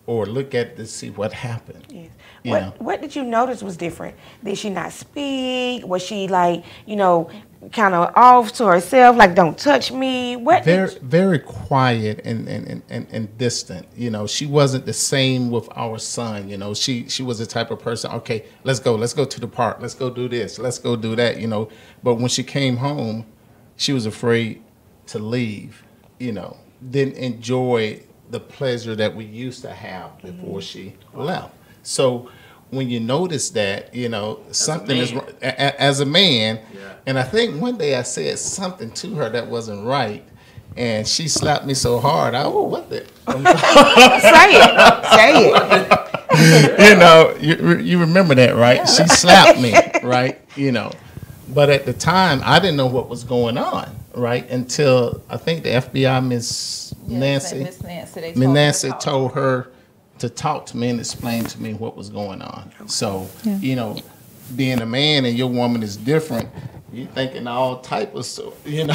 or look at it to see what happened. Yes. You know. What did you notice was different? Did she not speak? Was she like, you know, kind of off to herself, like don't touch me? What? Very quiet and distant. You know, she wasn't the same with our son. You know, she was the type of person. Okay, let's go to the park. Let's go do this. Let's go do that. You know, but when she came home, she was afraid to leave. You know, didn't enjoy the pleasure that we used to have before she left. So when you notice that, you know, something is wrong as a man, and I think one day I said something to her that wasn't right, and she slapped me so hard, what the? Say it. You know, you remember that, right? Yeah. She slapped me, right? You know, but at the time, I didn't know what was going on, right? Until I think the FBI, Miss Nancy told her to talk to me and explain to me what was going on. So, you know, being a man and your woman is different, you thinking all type of stuff, you know.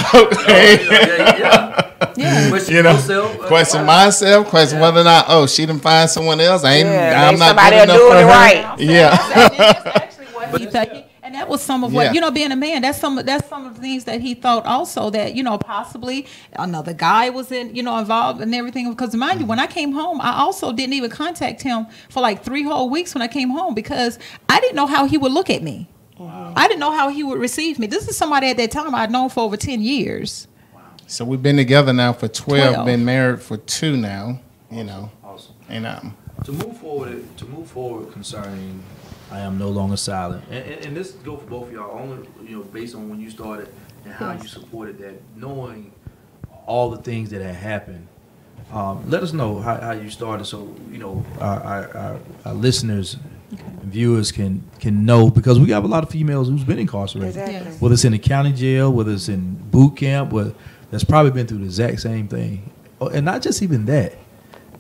You know, question myself, question whether or not, she didn't find someone else. I'm not good enough for her. Right. Yeah. That's actually what he thought. And that was some of what, you know, being a man, that's some of the things that he thought also that, you know, possibly another guy was involved and everything. Because mind you, when I came home, I also didn't even contact him for like 3 whole weeks when I came home because I didn't know how he would look at me. Wow. I didn't know how he would receive me. This is somebody at that time I'd known for over 10 years. Wow. So we've been together now for 12. Been married for 2 now, you know. Awesome. And to move forward concerning I am no longer silent. And this go for both of y'all, only, you know, based on when you started and how you supported that, knowing all the things that had happened. Let us know how you started so, you know, our listeners and viewers can know, because we have a lot of females who's been incarcerated. Exactly. Yes. Whether it's in the county jail, whether it's in boot camp, that's probably been through the exact same thing. And not just even that.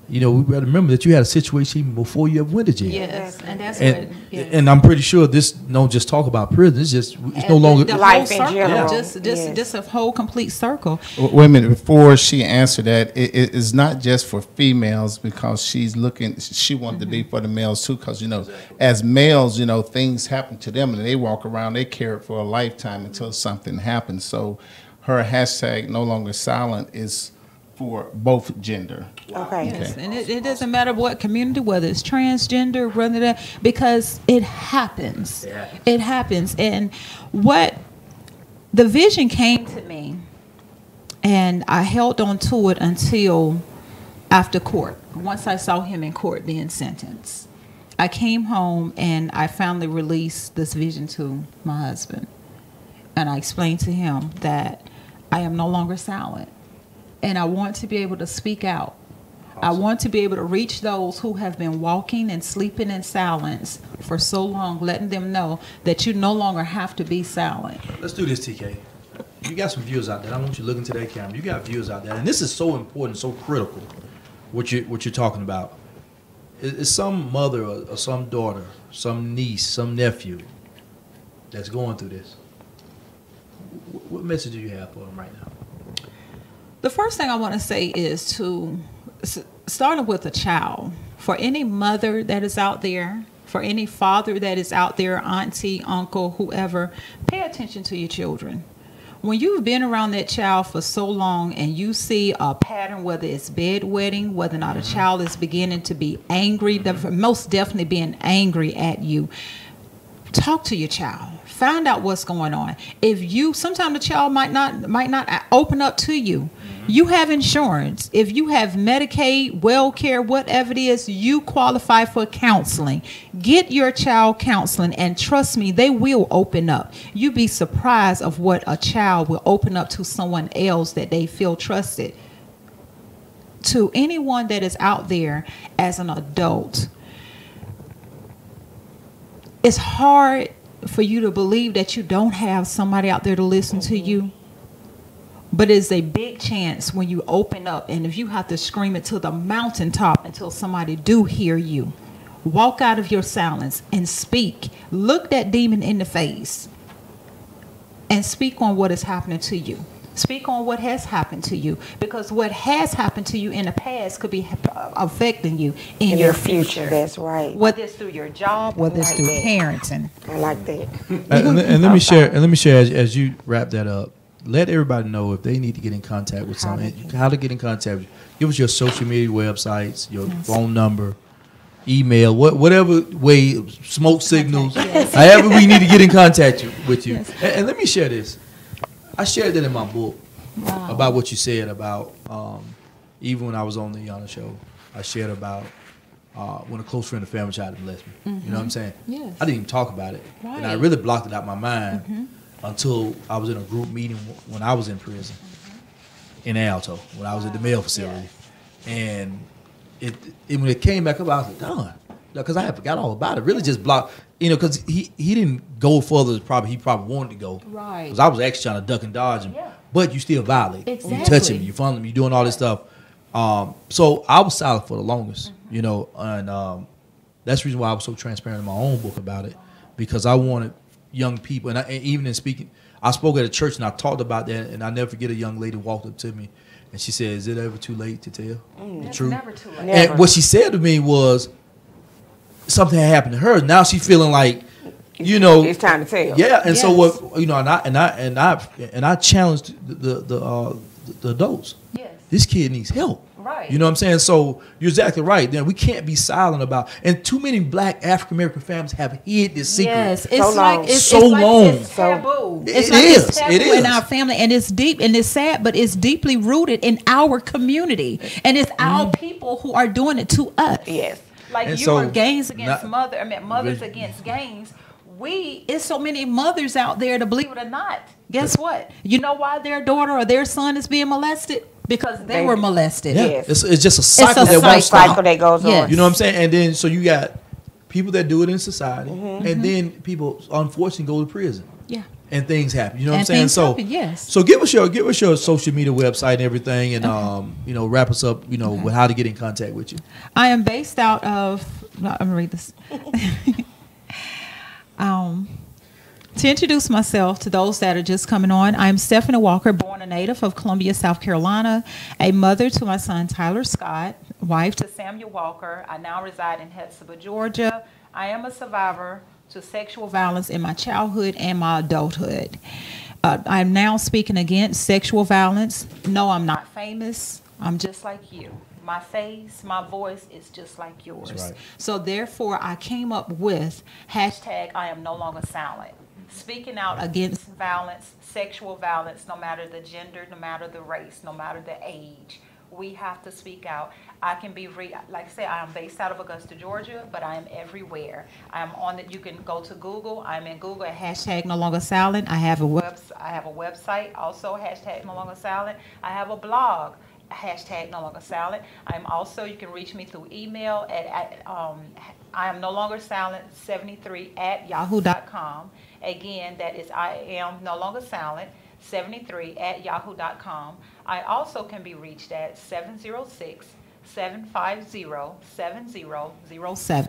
You know, we better remember that you had a situation even before you ever went to jail. Yes, and that's and I'm pretty sure this don't just talk about prison. It's no longer the life in circle, general. Just a whole complete circle. wait a minute, before she answered that, it is not just for females because she wanted to be for the males too, because, you know, as males, you know, things happen to them and they walk around, they carry it for a lifetime until something happens. So her hashtag no longer silent is for both gender. Okay. Yes, and it doesn't matter what community, whether it's transgender, whether that, because it happens. It happens. And what the vision came to me, and I held on to it until after court. Once I saw him in court being sentenced, I came home and I finally released this vision to my husband. And I explained to him that I am no longer silent. And I want to be able to speak out. Awesome. I want to be able to reach those who have been walking and sleeping in silence for so long, letting them know that you no longer have to be silent. Let's do this, TK. You got some viewers out there. I want you to look into that camera. You got viewers out there. And this is so important, so critical, what you're talking about. is some mother or some daughter, some niece, some nephew that's going through this. What message do you have for them right now? The first thing I want to say is to starting with a child. For any mother that is out there, for any father that is out there, auntie, uncle, whoever, pay attention to your children. When you've been around that child for so long and you see a pattern, whether it's bedwetting, whether or not a child is beginning to be angry, most definitely being angry at you, talk to your child. Find out what's going on. Sometimes the child might not open up to you. You have insurance. If you have Medicaid, WellCare, whatever it is, you qualify for counseling. Get your child counseling, and trust me, they will open up. You'd be surprised of what a child will open up to someone else that they feel trusted. To anyone that is out there as an adult, it's hard for you to believe that you don't have somebody out there to listen to you. But it's a big chance when you open up, and if you have to scream it to the mountaintop until somebody do hear you, walk out of your silence and speak. Look that demon in the face and speak on what is happening to you. Speak on what has happened to you, because what has happened to you in the past could be affecting you in your future. That's right. Whether it's through your job, whether it's through parenting. I like that. And let me share. And let me share as you wrap that up. Let everybody know if they need to get in contact with someone, how to get in contact with you. Give us your social media websites, your phone number, email, whatever way, smoke signals, however we need to get in contact with you. And let me share this. I shared that in my book about what you said about even when I was on the Iylana show. I shared about when a close friend or family tried to molest me. You know what I'm saying? Yes. I didn't even talk about it. Right. And I really blocked it out of my mind until I was in a group meeting when I was in prison in Alto, when I was at the mail facility. And when it came back up, I was like, darn. Because I had forgot all about it. Really just blocked, because he didn't go further as he probably wanted to go. Right. Because I was actually trying to duck and dodge him. Yeah. But you still violate. Exactly. You touching me, you funneling me, you doing all this stuff. So I was silent for the longest, and that's the reason why I was so transparent in my own book about it, because I wanted young people, and even in speaking, I spoke at a church and I talked about that, and I never forget a young lady walked up to me and she said, "Is it ever too late to tell the truth?" Never too late. And what she said to me was something had happened to her. Now she's feeling like, it's time to tell. Yeah, and so what, and I challenged the adults. Yes. This kid needs help. Right. You know what I'm saying? So you're exactly right. Then we can't be silent about. And too many Black African American families have hid this secret. Yes, it's So long. like it's So it's like long. It's taboo. It's It like is. it's taboo It is. in our family, and it's deep and it's sad, but it's deeply rooted in our community, and it's our people who are doing it to us. Yes. Like And you so, are gangs against not- mothers against gangs. It's so many mothers out there to believe it or not. Guess what? You know why their daughter or their son is being molested? Because they were molested. Yeah, Yes. it's just a cycle that cycle. won't stop. Cycle that goes Yes. on. You know what I'm saying? And then so you got people that do it in society, and then people unfortunately go to prison. Yeah. And things happen. You know what I'm And saying? things So happen, yes. So give us your social media website and everything, and wrap us up. With how to get in contact with you. I am based out of. I'm gonna read this. To introduce myself to those that are just coming on, I'm Stephanie Walker, born a native of Columbia, South Carolina, a mother to my son Tyler Scott, wife to Samuel Walker. I now reside in Hetsabah, Georgia. I am a survivor to sexual violence in my childhood and my adulthood. I'm now speaking against sexual violence. No, I'm not famous. I'm just like you. My face, my voice is just like yours. That's right. So therefore, I came up with hashtag I am no longer silent. Speaking out against violence, sexual violence, no matter the gender, no matter the race, no matter the age. We have to speak out. I can be, like I say, I am based out of Augusta, Georgia, but I am everywhere. I am on it. You can go to Google. I'm in Google at hashtag no longer silent. I have a website, also hashtag no longer silent. I have a blog, hashtag no longer silent. I'm also, you can reach me through email at I am no longer silent 73 at yahoo.com. Again, that is I am no longer silent 73 at yahoo.com. I also can be reached at 750-7007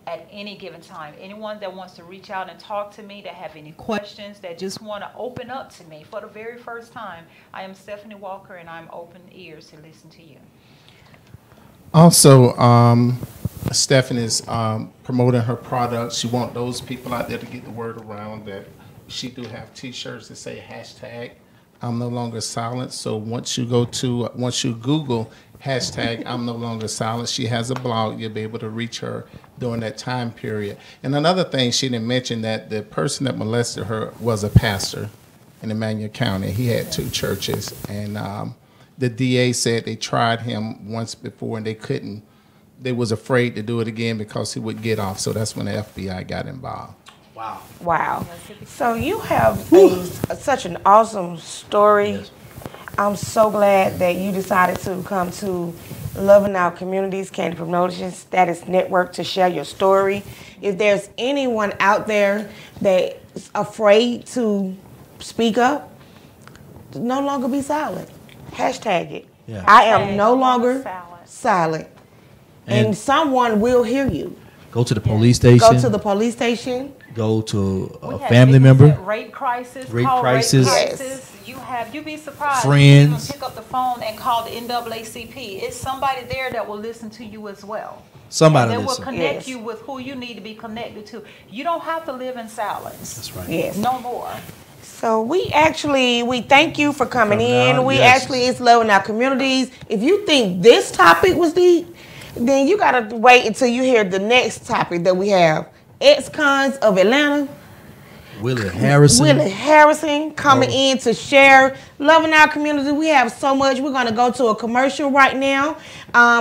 at any given time. Anyone that wants to reach out and talk to me, that have any questions, that just want to open up to me for the very first time, I am Stephanie Walker, and I'm open ears to listen to you. Also, Stephanie is promoting her products. She wants those people out there to get the word around that she do have T-shirts that say hashtag I'm no longer silent. So once you Google hashtag I'm no longer silent, she has a blog. You'll be able to reach her during that time period. And another thing, she didn't mention that the person that molested her was a pastor in Emmanuel County. He had 2 churches, and the DA said they tried him once before and they couldn't. They was afraid to do it again because he would get off. So that's when the FBI got involved. Wow. Wow. So you have such an awesome story. Yes. I'm so glad that you decided to come to Loving Our Communities Candy Promotion Status Network to share your story. If there's anyone out there that's afraid to speak up, no longer be silent. Hashtag it. Yeah. I am no longer silent. And And someone will hear you. go to the police station. Go to the police station. Go to We a have family things member. that Rape crisis. Rape Call crisis. Rape Yes. crisis. You'd be surprised. Friends. You even pick up the phone and call the NAACP. It's somebody there that will listen to you as well. Somebody They will listen. connect Yes. you with who you need to be connected to. You don't have to live in silence. That's right. Yes. No more. So we thank you for coming in. out, We yes. actually, it's Loving Our Communities. If you think this topic was deep, then you gotta wait until you hear the next topic that we have. XCONS of Atlanta. Willie Harrison. Willie Harrison coming in to share Loving Our Community. We have so much. We're going to go to a commercial right now.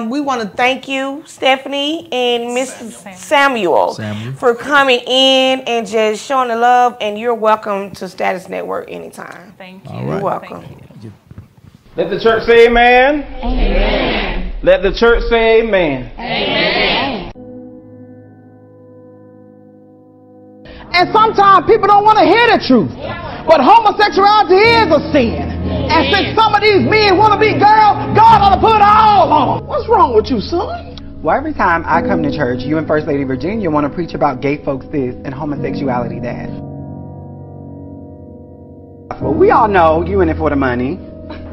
We want to thank you, Stephanie and Mr. Samuel, for coming in and just showing the love. And you're welcome to Status Network anytime. Thank you. All right. You're welcome. Thank you. Let the church say amen. Amen. Let the church say amen. And sometimes people don't want to hear the truth. But homosexuality is a sin. And since some of these men want to be girls, God ought to put it all on them. What's wrong with you, son? Well, every time I come to church, you and First Lady Virginia want to preach about gay folks this and homosexuality that. Well, we all know you in it for the money.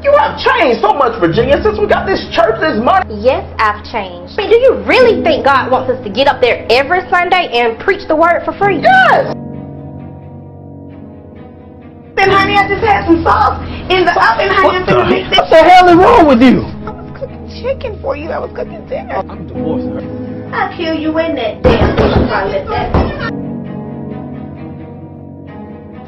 You have changed so much, Virginia, since we got this church, this money. Yes, I've changed. I mean, do you really think God wants us to get up there every Sunday and preach the word for free? Yes. Then, honey, I just had some sauce in the oven, honey. What the hell is wrong with you? I was cooking chicken for you. I was cooking dinner. I'm divorcing her. I'll kill you in that damn thing if I let that.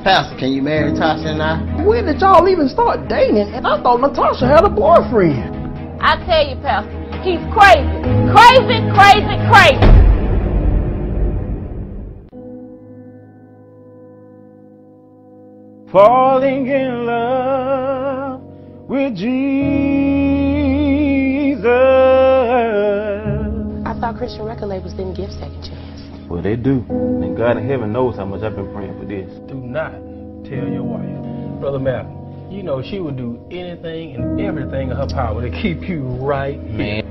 Pastor, can you marry Tasha and I? When did y'all even start dating? And I thought Natasha had a boyfriend. I tell you, Pastor, he's crazy. Crazy, crazy, crazy. Falling in love with Jesus. I thought Christian record labels didn't give second chance. Well, they do. And God in heaven knows how much I've been praying for this. Do not tell your wife. Brother Malcolm, you know she would do anything and everything in her power to keep you right here.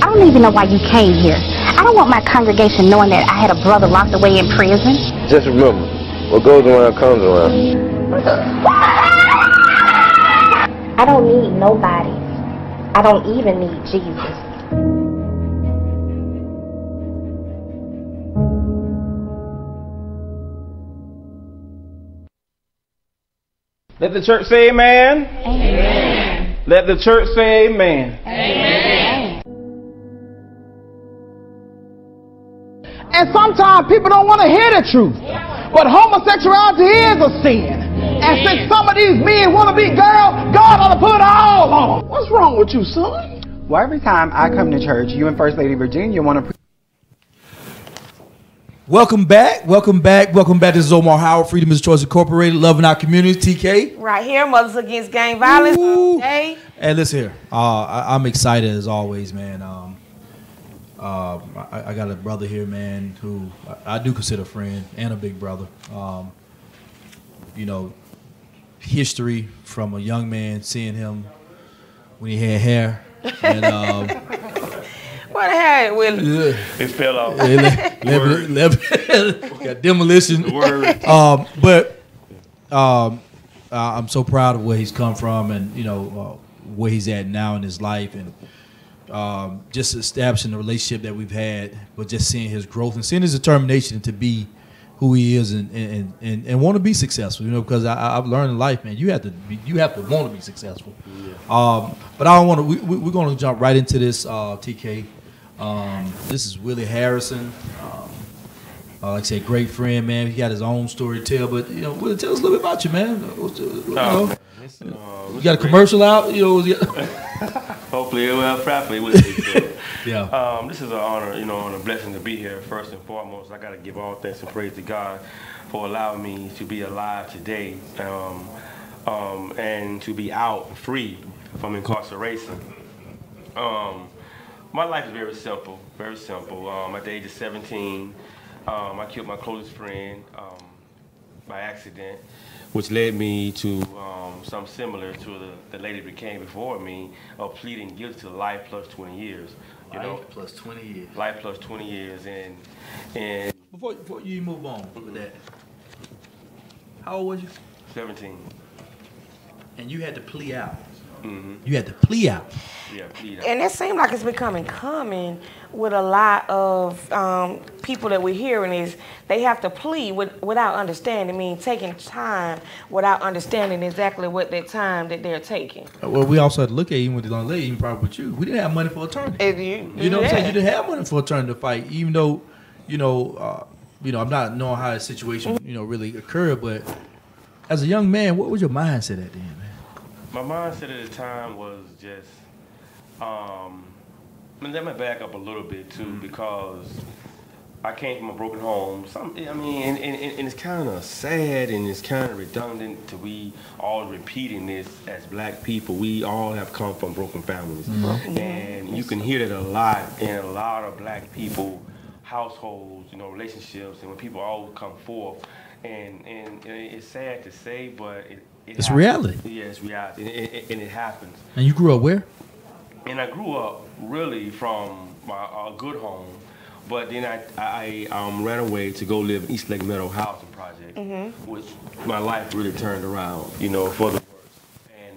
I don't even know why you came here. I don't want my congregation knowing that I had a brother locked away in prison. Just remember, what goes around comes around. I don't need nobody. I don't even need Jesus. Let the church say amen. Amen. Let the church say amen. Amen. And sometimes people don't want to hear the truth. But homosexuality is a sin. And since some of these men want to be girls, God ought to put it all on them. What's wrong with you, son? Well, every time I come to church, you and First Lady Virginia want to preach. Welcome back. Welcome back. Welcome back. This is Omar Howard, Freedom is a Choice Incorporated, Loving Our Community, TK. Right here, Mothers Against Gang Violence. Hey. And listen here. I'm excited as always, man. I got a brother here, man, who I do consider a friend and a big brother. You know, history from a young man, seeing him when he had hair. And, what hair, Willie? Yeah. It fell off. Got demolition. I'm so proud of where he's come from, and where he's at now in his life, and just establishing the relationship that we've had, but just seeing his growth and seeing his determination to be who he is and want to be successful. Because I've learned in life, man, you have to want to be successful. Yeah. But I don't want to. We're going to jump right into this, TK. This is Willie Harrison. Like I said, great friend, man. He got his own story to tell, but Willie, tell us a little bit about you, man. You got a commercial out, Hopefully it will properly with it. Yeah. This is an honor, and a blessing to be here. First and foremost, I got to give all thanks and praise to God for allowing me to be alive today, and to be out free from incarceration. My life is very simple, very simple. At the age of 17, I killed my closest friend by accident, which led me to something similar to the lady that came before me, of pleading guilty to life plus 20 years. Life plus 20 years. Life plus 20 years, and before you move on with that, how old was you? 17. And you had to plea out. Mm-hmm. You had to plea out. Yeah, plea out. And it seems like it's becoming common with a lot of people that we're hearing is they have to plea without understanding. I mean, taking time without understanding exactly what that time that they're taking. Well, we also had to look at even with the young lady, even probably with you. We didn't have money for attorney. You know what I'm saying? You didn't have money for attorney to fight, even though, I'm not knowing how the situation, really occurred. But as a young man, what was your mindset at the end, man? My mindset at the time was just, let me back up a little bit too, because I came from a broken home. And it's kind of sad and it's kind of redundant to be all repeating this as black people. We all have come from broken families. Mm-hmm. And you can hear that a lot in a lot of black people households, relationships, and when people always come forth. And it's sad to say, but it's happens. Reality. Yeah, it's reality, and it happens. And you grew up where? And I grew up really from a good home, but then I ran away to go live in East Lake Meadow Housing Project, mm-hmm. which my life really turned around, for the worse. And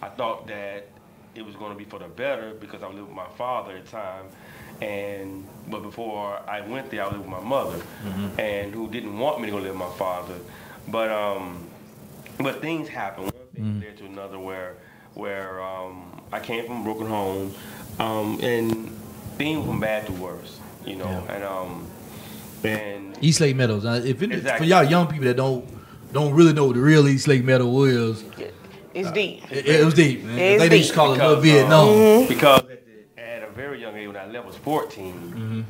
I thought that it was going to be for the better because I lived with my father at the time. But before I went there, I lived with my mother, mm-hmm. and who didn't want me to go live with my father. But things happened. One thing led to another where I came from a broken home, and things went bad to worse, and East Lake Meadows. Exactly. For y'all young people that don't really know what the real East Lake Meadow was, it's deep. It was deep. They used to call it Little Vietnam. Mm-hmm. Because at a very young age, when I was 14, mm-hmm.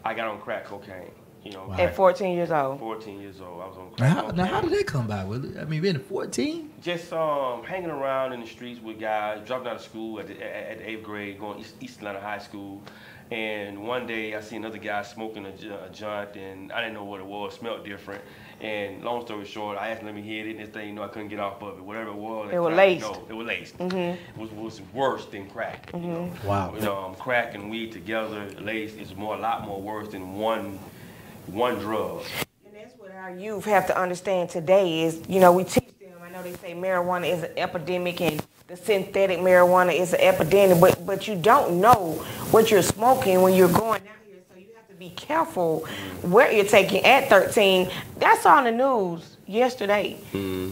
I got on crack cocaine. Wow. At 14 years old. 14 years old, I was on crack cocaine. Now, how did that come by, Willie? I mean, being 14? Just hanging around in the streets with guys, dropping out of school at the 8th grade, going East Atlanta High School. And one day I see another guy smoking a joint, and I didn't know what it was. It smelled different. And long story short, I asked him, let me hit it, and this thing, I couldn't get off of it. Whatever it was. It was laced. It was laced. Mm-hmm. It was worse than crack. Mm-hmm. Wow. Crack and weed together, laced, is a lot more worse than one drug. And that's what our youth have to understand today is, we teach them, I know they say marijuana is an epidemic and the synthetic marijuana is an epidemic, but you don't know what you're smoking when you're going out here, so you have to be careful what you're taking at 13. That's on the news yesterday,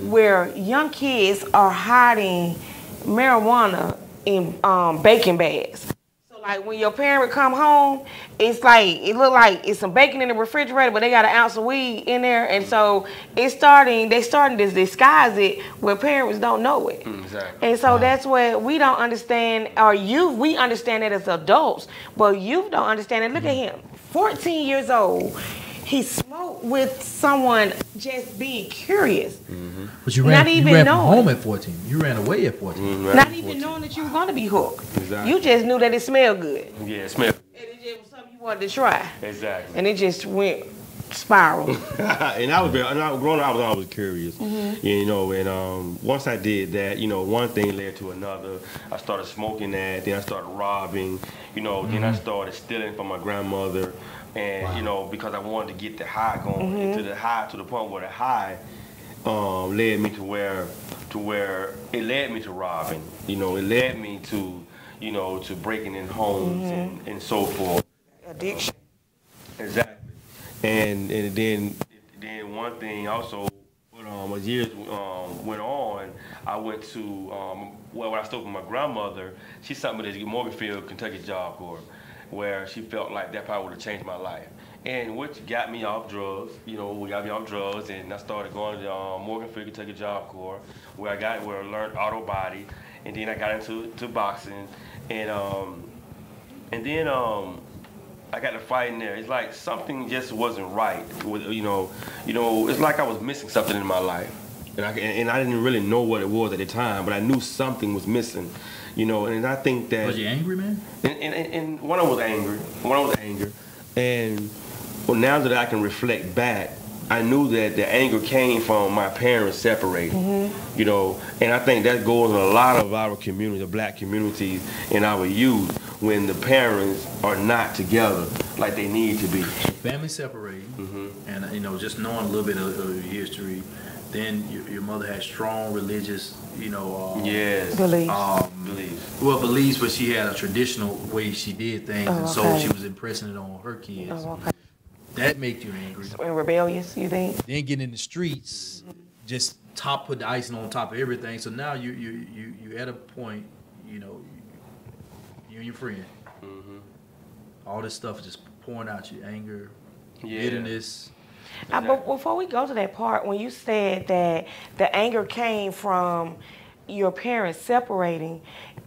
where young kids are hiding marijuana in bacon bags. Like when your parent come home, it's like it look like it's some bacon in the refrigerator, but they got an ounce of weed in there, and so they starting to disguise it where parents don't know it. Exactly. And so that's where we don't understand. Our youth, we understand it as adults, but youth don't understand it. Look at him, 14 years old. He smoked with someone just being curious. Mm-hmm. But you ran from home at 14. You ran away at 14. Mm-hmm. Not even knowing that you were going to be hooked. Exactly. You just knew that it smelled good. Yeah, it smelled good. And it just was something you wanted to try. Exactly. And it just went spiral. And growing up, I was always curious, you know. And once I did that, you know, one thing led to another. I started smoking that, then I started robbing, you know. Then I started stealing from my grandmother, and you know, because I wanted to get the high going, into the high to the point where the high led me to where it led me to robbing. You know, it led me to, you know, to breaking in homes and so forth. Addiction. Exactly. And then one thing also, as years went on, I went to when I stole from my grandmother. She sent me to Morganfield, Kentucky Job Corps, where she felt like that probably would have changed my life, and which got me off drugs. You know, got me off drugs, and I started going to Morganfield, Kentucky Job Corps, where I learned auto body, and then I got into boxing, and then I got to fight in there. It's like something just wasn't right. With, you know, it's like I was missing something in my life, and I didn't really know what it was at the time, but I knew something was missing. You know, and I think that. Was you angry, man? And one of them was angry. And well, now that I can reflect back, I knew that the anger came from my parents separating. You know, and I think that goes in a lot of our communities, the black communities, in our youth, when the parents are not together like they need to be. Family separating, and you know, just knowing a little bit of your history. Then your mother had strong religious, you know, beliefs. Beliefs, but she had a traditional way she did things, and so she was impressing it on her kids. That made you angry. And rebellious, you think? Then getting in the streets, just put the icing on top of everything. So now you at a point, you know, you and your friend, all this stuff is just pouring out your anger, bitterness. But before we go to that part, when you said that the anger came from your parents separating,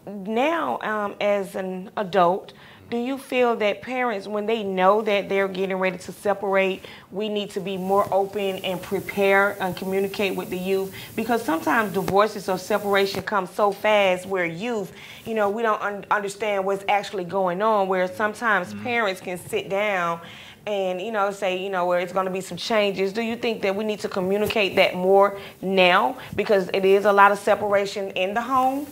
now as an adult, do you feel that parents, when they know that they're getting ready to separate, we need to be more open and prepare and communicate with the youth? Because sometimes divorces or separation come so fast where youth, you know, we don't understand what's actually going on, where sometimes parents can sit down and, you know, say, you know, where it's going to be some changes. Do you think that we need to communicate that more now? Because it is a lot of separation in the home.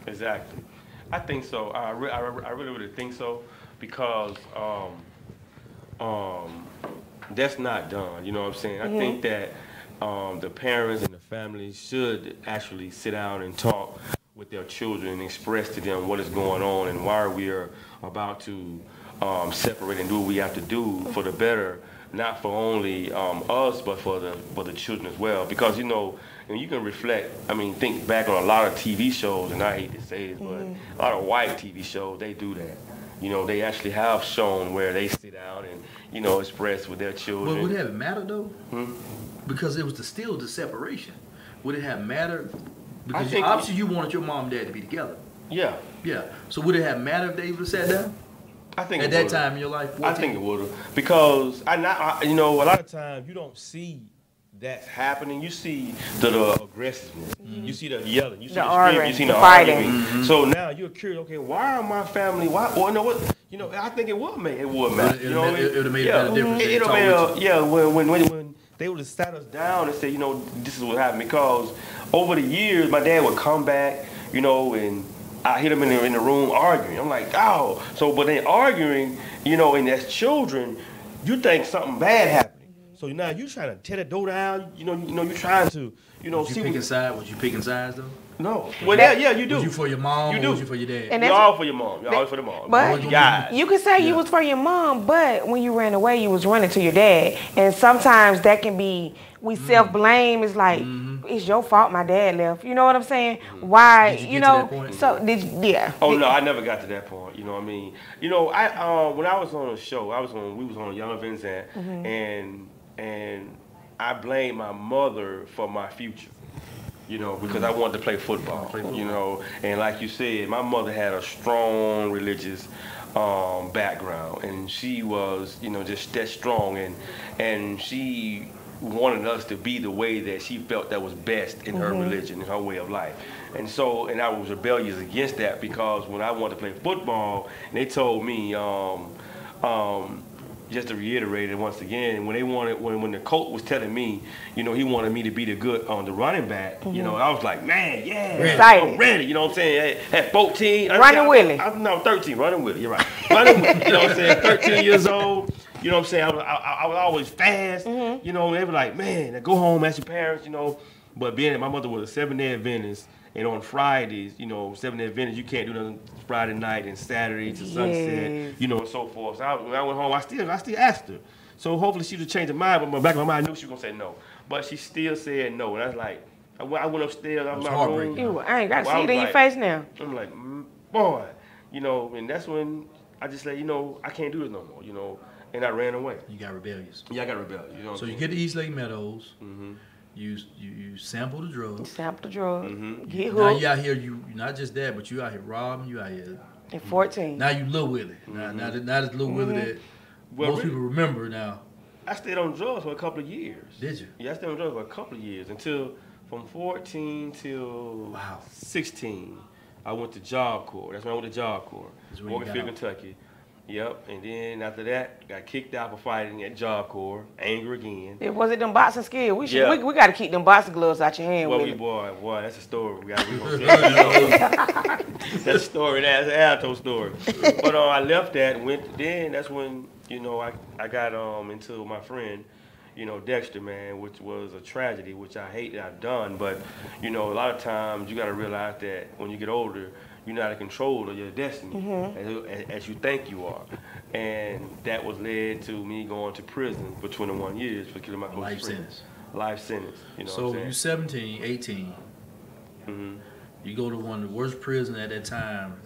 Exactly. I think so. I really think so, because that's not done. You know what I'm saying? I think that the parents and the families should actually sit down and talk with their children and express to them what is going on and why we are about to separate and do what we have to do for the better, not for only us, but for the children as well. Because, you know, you can reflect, I mean, think back on a lot of TV shows, and I hate to say this, but a lot of white TV shows, they do that. You know, they actually have shown where they sit down and, you know, express with their children. Well, would it have mattered, though? Because it was still the separation. Would it have mattered? Because obviously you wanted your mom and dad to be together. Yeah. Yeah. So would it have mattered if they would have sat down? I think at that time in your life, 14? I think it would have, because you know, a lot of times you don't see that's happening. You see the aggressiveness, you see the yelling, you see the screaming, you see the arguing. So now you're curious. Okay, why are my family? Why? Well, no, what? You know, I think it would matter. You know, it would have made a difference. It would have made when they would have sat us down and said, you know, this is what happened. Because over the years, my dad would come back, you know, and I hit him in the room arguing. I'm like, oh. So, but then arguing, you know, and as children, you think something bad happened. So now you're trying to tear the door down. You know, you're trying to, you know, was you picking sides? Was you picking sides though? No. Well, yeah, you do. Was you for your mom? You do. Or was you for your dad? And you're all for your mom. You're always for the mom. But you could say you was for your mom, but when you ran away, you was running to your dad. And sometimes that can be, we self-blame. It's like, it's your fault my dad left. You know what I'm saying? Why, you know, so yeah. Oh, no, I never got to that point. You know what I mean? You know, when I was on a show, we was on Young Vincent, and I blamed my mother for my future. You know, because I wanted to play football, you know. And like you said, my mother had a strong religious background, and she was, you know, just that strong, and she wanted us to be the way that she felt that was best in her religion, in her way of life. And so, and I was rebellious against that, because when I wanted to play football, and they told me, just to reiterate it once again, when the coach was telling me, you know, he wanted me to be the running back, you know, I was like, man, yeah, I'm ready. You know what I'm saying? At 14, running Willie. No, 13, running Willie. You're right. Running Willie. You know what I'm saying? 13 years old. You know what I'm saying? I was always fast. You know, they were like, man, go home, ask your parents. You know, but being that my mother was a 7-day Adventist. And on Fridays, you know, 7-day Adventist, you can't do nothing Friday night and Saturday to sunset, you know, and so forth. So when I went home, I still asked her. So hopefully she would change her mind, but in the back of my mind, I knew she was going to say no. But she still said no. And I was like, I went upstairs out of my room. I ain't got to see it in your face now. I'm like, boy, you know, and that's when I just said, you know, I can't do this no more, you know, and I ran away. You got rebellious. Yeah, I got rebellious. You know so you get to East Lake Meadows. You sample the drugs. Sample the drugs. Get hooked. Now you out here, you not just that, but you out here robbing. You out here. At 14. Now you Lil Willie. Now this Lil Willie that most people remember now. I stayed on drugs for a couple of years. Did you? Yeah, I stayed on drugs for a couple of years until from 14 till 16. I went to Job Corps. That's when I went to Job Corps, Morganfield, Kentucky. Yep, and then after that, got kicked out for fighting at Job Corps. Anger again. It was it them boxing skills. We got to keep them boxing gloves out your hand. Well, boy, that's a story. We gonna say, that's a story. That's an alto story. But I left that and went. Then that's when I got into my friend, Dexter, man, which was a tragedy, which I hate that I've done. But a lot of times you got to realize that when you get older, you're not in control of your destiny as you think you are. And that was led to me going to prison for 21 years for killing my close friend. Life sentence. So you're 17, 18. You go to one of the worst prisons at that time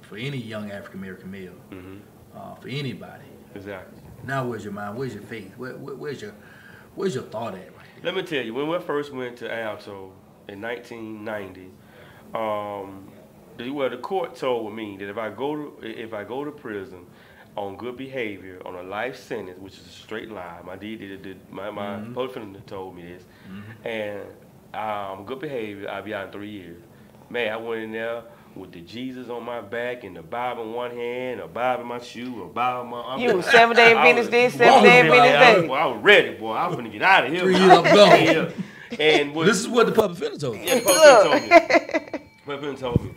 for any young African-American male, for anybody. Exactly. Now where's your mind? Where's your faith? Where's your thought at right there? Let me tell you, when we first went to Alto in 1990, the court told me that if I go to prison on good behavior on a life sentence, which is a straight lie, my public defender told me this, and good behavior, I'll be out in 3 years. Man, I went in there with the Jesus on my back and the Bible in one hand, a Bible in my shoe, a Bible in my arm. You was 7-day Adventist this, 7-day Adventist day. I was ready, boy. I was going to get out of here. 3 years I'm gone. And this is what the public defender told me. Yeah, the public defender told me.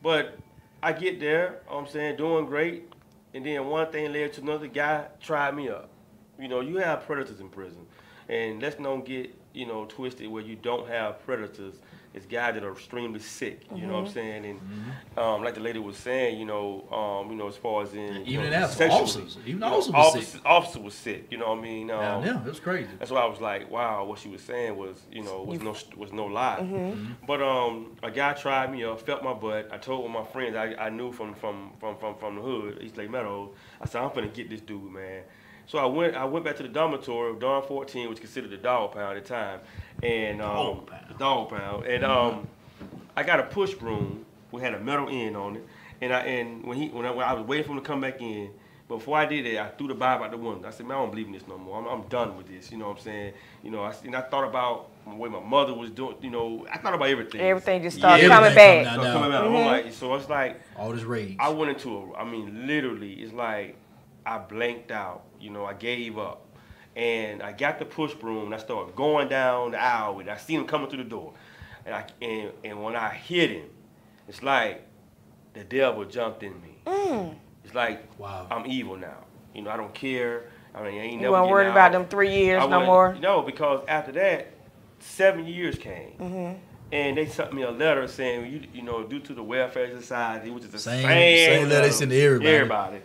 But I get there, I'm saying, doing great, and then one thing led to another. Guy tried me up. You have predators in prison, and let's not get twisted where you don't have predators. It's guys that are extremely sick. You know what I'm saying, and like the lady was saying, as far as in even officers, even officer was sick. You know what I mean? Yeah, it was crazy. That's why I was like, wow, what she was saying was was no lie. But a guy tried me up, felt my butt. I told one of my friends I knew from the hood, East Lake Meadows. I said, I'm finna get this dude, man. So I went back to the dormitory of Dorm 14, which was considered the dog pound at the time, and the dog pound. And I got a push broom. We had a metal end on it, and when I was waiting for him to come back in, but before I did that, I threw the Bible out the window. I said, man, I don't believe in this no more. I'm done with this. You know what I'm saying? I thought about the way my mother was doing. I thought about everything. Everything just started coming back. I'm like, so it's like all this rage. I went into literally, it's like I blanked out. I gave up. And I got the push broom and I started going down the aisle with it. I seen him coming through the door. And when I hit him, it's like the devil jumped in me. It's like, wow, I'm evil now. I don't care. I ain't never. You weren't worried about them 3 years no more? No, because after that, 7 years came. And they sent me a letter saying, due to the welfare society, which is the same letter they sent to everybody.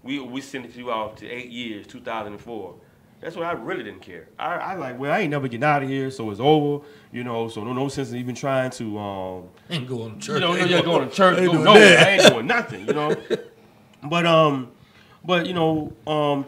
We sent it to you off to 8 years, 2004. That's why I really didn't care. I like, well, I ain't never getting out of here, so it's over. So no sense in even trying to ain't going to church. Going to church. I ain't doing nothing. But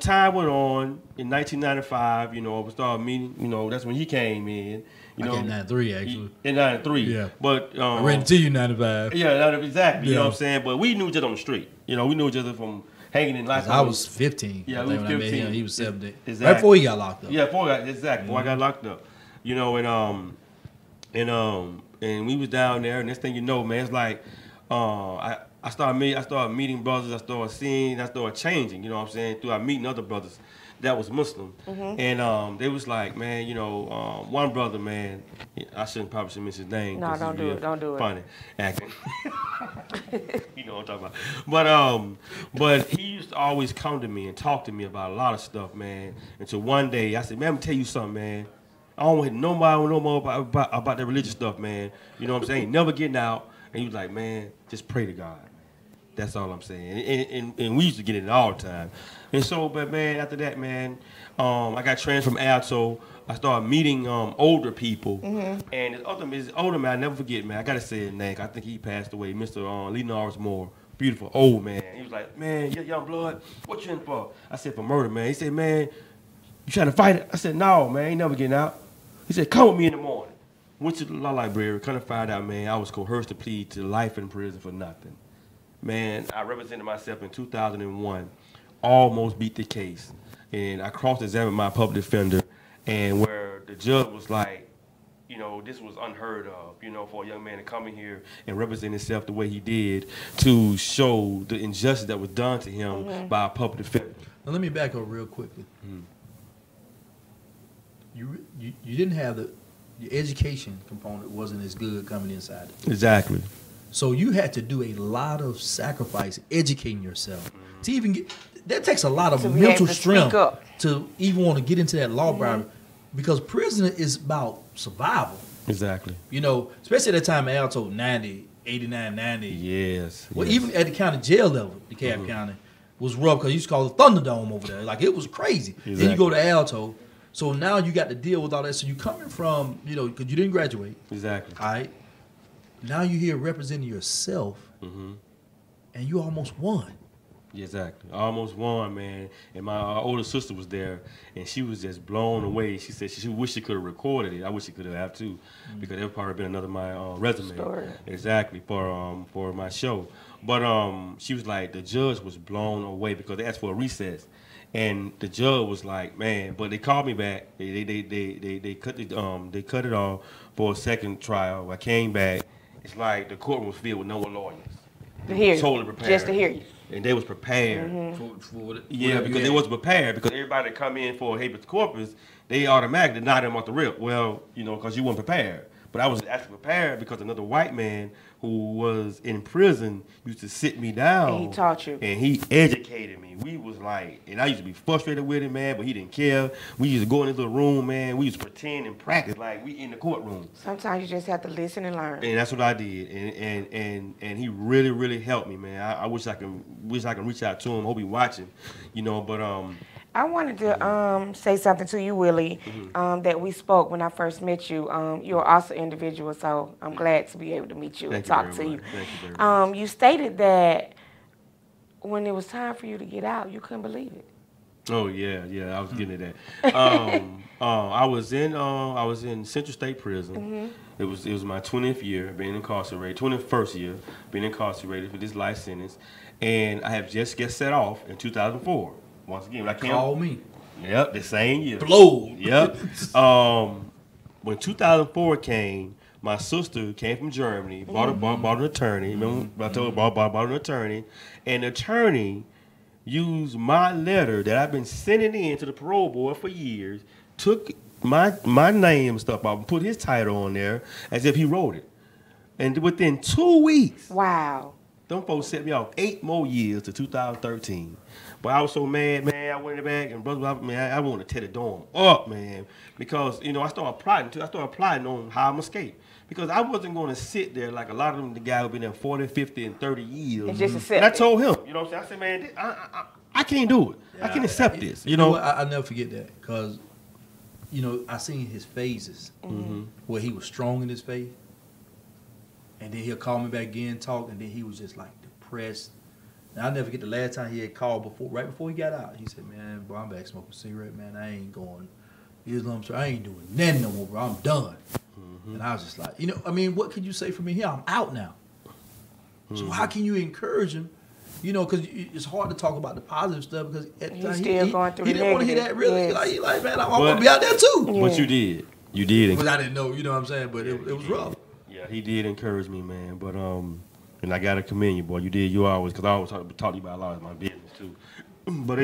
time went on. In 1995, we started meeting. That's when he came in. I came in 93 actually. In 93. Yeah. But I ran into you in 95. Yeah, exactly. You know what I'm saying? But we knew each other on the street. We knew each other from hanging in life. I was 15. Yeah, we was 15. He was 17. Exactly. Right before he got locked up. Yeah, before I got locked up. And we was down there, and next thing you know, man, it's like I I started meeting brothers. I started seeing. I started changing. You know what I'm saying? Through meeting other brothers that was Muslim, and they was like, man, you know, one brother, man, I probably shouldn't mention his name. No, don't do it. Don't do it. Funny acting. You know what I'm talking about. But he used to always come to me and talk to me about a lot of stuff, man. Until one day I said, man, let me tell you something, man. I don't want nobody no more about that religious stuff, man. You know what I'm saying? Never getting out. And he was like, man, just pray to God. That's all I'm saying. And we used to get it all the time. And so, but man, after that, man, I got transferred from Alto. I started meeting older people. And this older man, I never forget, man. I got to say his name. I think he passed away, Mr. Lyve Moore. Beautiful old man. He was like, man, young blood, what you in for? I said, for murder, man. He said, man, you trying to fight it? I said, no, man, ain't never getting out. He said, come with me in the morning. Went to the law library, kind of found out, man, I was coerced to plead to life in prison for nothing. Man, I represented myself in 2001, almost beat the case. And I cross-examined my public defender, and where the judge was like, you know, this was unheard of, you know, for a young man to come in here and represent himself the way he did to show the injustice that was done to him by a public defender. Now, let me back up real quickly. You didn't have your education component wasn't as good coming inside. Exactly. So you had to do a lot of sacrifice educating yourself to even get. That takes a lot of mental strength to even want to get into that law bribery, because prison is about survival. Exactly. You know, especially at that time, Alto 90, 89, 90. Yes. Well, even at the county jail level, DeKalb County was rough because you used to call it Thunderdome over there. Like, it was crazy. Exactly. Then you go to Alto. So now you got to deal with all that. So you coming from, you know, because you didn't graduate. Exactly. All right. Now you're here representing yourself, and you almost won. Exactly. I almost won, man. And my older sister was there, and she was just blown away. She said she wished she could have recorded it. I wish she could have too, because it would probably been another my resume. Story. Exactly, for my show. But she was like, the judge was blown away because they asked for a recess. And the judge was like, man, but they called me back. They cut it off for a second trial. I came back. It's like the courtroom was filled with no lawyers. To hear you. Totally prepared. Just to hear you. And they was prepared. Yeah, because they wasn't prepared. Because everybody that come in for habeas corpus, they automatically deny them off the rip. Well, you know, because you weren't prepared. But I was actually prepared because another white man who was in prison used to sit me down. And he taught you. And he educated me. We was like, and I used to be frustrated with him, man, but he didn't care. We used to go in this little room, man. We used to pretend and practice like we in the courtroom. Sometimes you just have to listen and learn. And that's what I did. And he really, really helped me, man. I wish I can reach out to him. Hope he watching, you know, but I wanted to say something to you, Willie, that we spoke when I first met you. You're an awesome individual, so I'm glad to be able to meet you and talk to you. Thank you very much. You stated that when it was time for you to get out, you couldn't believe it. Oh yeah, I was getting at that. I was in Central State Prison. It was my 20th year being incarcerated, 21st year being incarcerated for this life sentence, and I have just get set off in 2004. Once again, when I came. Call me. Yep, the same year. Blow. Yep. When 2004 came, my sister came from Germany, bought an attorney. Remember I told her bought an attorney, and the attorney used my letter that I've been sending in to the parole board for years, took my name and stuff off and put his title on there as if he wrote it. And within 2 weeks, wow, them folks set me off 8 more years to 2013. But I was so mad, man. I went in the back and brother, man, I wanted to tear the dorm up, man, because you know I started plotting on how I'm escape. Because I wasn't going to sit there like a lot of them, the guy who've been there 40, 50, and 30 years. And just accept and I told him, you know what I'm saying? I said, man, I can't do it. I can't accept this. You know, I'll never forget that because, you know, I seen his phases where he was strong in his faith, and then he'll call me back again, talk, and then he was just like depressed. And I'll never forget the last time he had called right before he got out. He said, man, bro, I'm back smoking a cigarette, man. I ain't going Islam, so I ain't doing nothing no more, bro. I'm done. And I was just like, you know, I mean, what can you say for me here? I'm out now. So how can you encourage him? You know, because it's hard to talk about the positive stuff because at the time he didn't want to hear that really. Yes. He like, man, I want to be out there too. Yeah. But you did. But I didn't know, you know what I'm saying? But it was rough. Yeah, he did encourage me, man. But And I gotta commend you, boy. You did. You always, because I always talk to you about a lot of my business too. But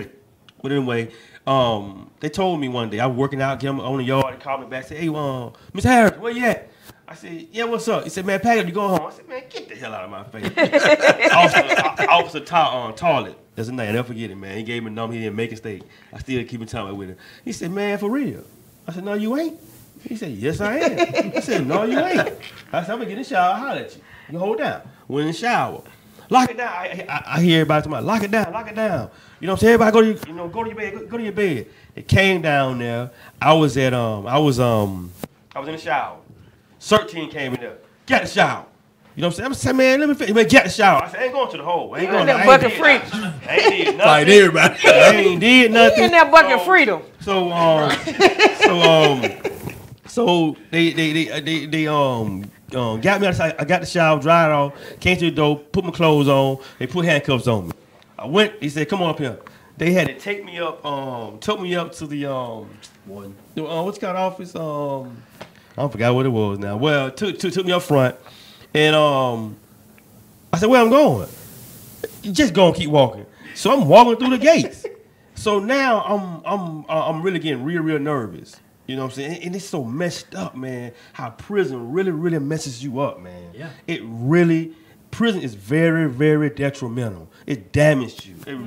anyway, they told me one day I was working out, get on the yard. They called me back, said, "Hey, Miss Harris, where you at?" I said, "Yeah, what's up?" He said, "Man, pack up, you going home?" I said, "Man, get the hell out of my face." Officer Toilet. That's his name. I'll never forget it, man. He gave me a number. He didn't make a mistake. I still keep in touch with him. He said, "Man, for real?" I said, "No, you ain't." He said, "Yes, I am." I said, "No, you ain't." I said, "I'm gonna get in the shower. I'll holler at you. You hold down." Went in the shower. Lock it down. I hear everybody talking about, lock it down, lock it down. You know what I'm saying? Everybody go to your bed, go to your bed. It came down there. I was in the shower. 13 came in there. Get the shower. You know what I'm saying? I'm saying, man, let me finish. Man, get the shower. I said, I ain't going to the hole. I ain't going to the bucket freedom. I ain't did nothing. Like everybody. I ain't did nothing. You in that bucket freedom. So they got me outside. I got the shower, dried off, came to the door, put my clothes on. They put handcuffs on me. I went. He said, "Come on up here." They had to take me up. Took me up to the what's called office. I forgot what it was now. Well, took me up front, and I said, "Where I'm going?" You just gonna keep walking. So I'm walking through the gates. So now I'm really getting real nervous. You know what I'm saying? And it's so messed up, man, how prison really messes you up, man. Yeah. Prison is very detrimental. It damages you. It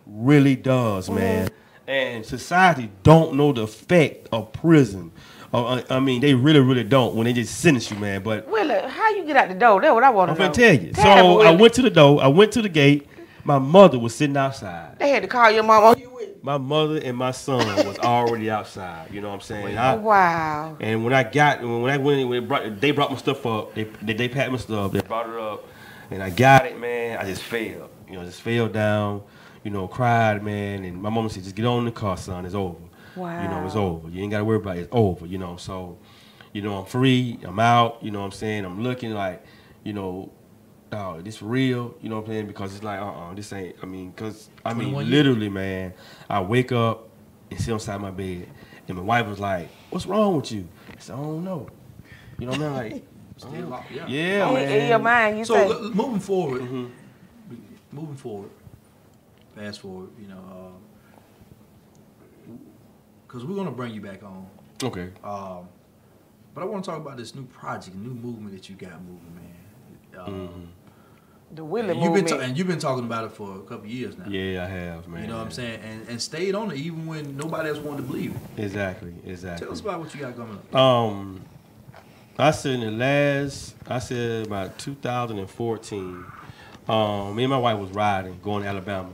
really does, man. And society don't know the effect of prison. I mean, they really don't when they just sentence you, man. But Willie, how you get out the door? That's what I want to know. I'm going to tell you. So I went to the door. I went to the gate. My mother was sitting outside. They had to call your mom. My mother and my son was already outside. You know what I'm saying? Wow. And when they brought my stuff up. They packed my stuff. They brought it up, and I got it, man. I just fell. You know, just fell down. You know, cried, man. And my mama said, "Just get on in the car, son. It's over." Wow. You know, it's over. You ain't got to worry about it. It's over. You know, so, you know, I'm free. I'm out. You know what I'm saying? I'm looking like, you know, oh, this real, you know what I'm saying? Because it's like, this ain't, literally, man, I wake up and sit on my bed, and my wife was like, "What's wrong with you?" I said, "I don't know." You know what I mean? Like, still locked, yeah, man. In your mind, you say. So, moving forward, fast forward, you know, because we're going to bring you back on. Okay. But I want to talk about this new project, new movement that you got moving, man. The Willie movement. And you've been talking about it for a couple of years now. Yeah, I have, man. You know what I'm saying? And stayed on it even when nobody else wanted to believe it. Exactly. Tell us about what you got coming up. I said about 2014, me and my wife was riding, going to Alabama.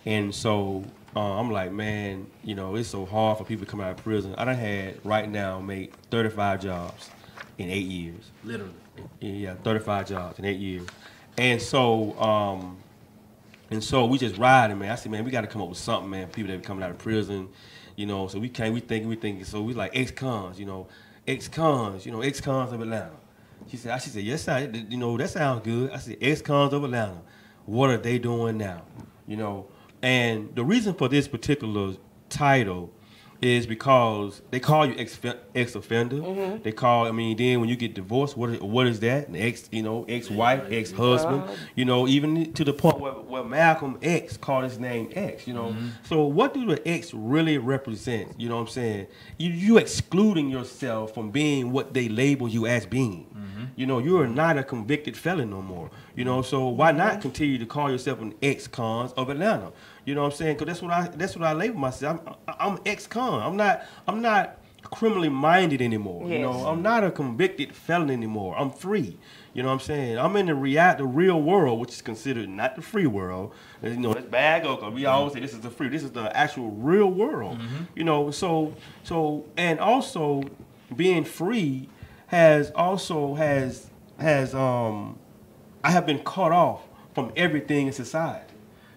And so I'm like, man, you know, it's so hard for people to come out of prison. I done had, right now, made 35 jobs in 8 years. Literally. Yeah, 35 jobs in 8 years. And so we just riding, man. I said, man, we got to come up with something, man. People that are coming out of prison, you know. So we thinking. So we like XCONS, you know, XCONS of Atlanta. She said, yes, you know, that sounds good. I said, XCONS of Atlanta. What are they doing now? You know, and the reason for this particular title is because they call you ex-offender. Mm-hmm. They call, then when you get divorced, what is that? An ex-wife, ex-husband, you know, even to the point where Malcolm X called his name X, you know. Mm-hmm. So what do the X really represent? You know what I'm saying? You excluding yourself from being what they label you as being. Mm-hmm. You know, you are not a convicted felon no more. You know, so why not continue to call yourself an ex-cons of Atlanta? You know what I'm saying? Because that's what I label myself. I'm ex-con. I'm not criminally minded anymore. Yes. You know, I'm not a convicted felon anymore. I'm free. You know what I'm saying? I'm in the real world, which is considered not the free world. You know, it's bad because we always say this is the free. This is the actual real world. Mm-hmm. You know, so and also being free I have been cut off from everything in society.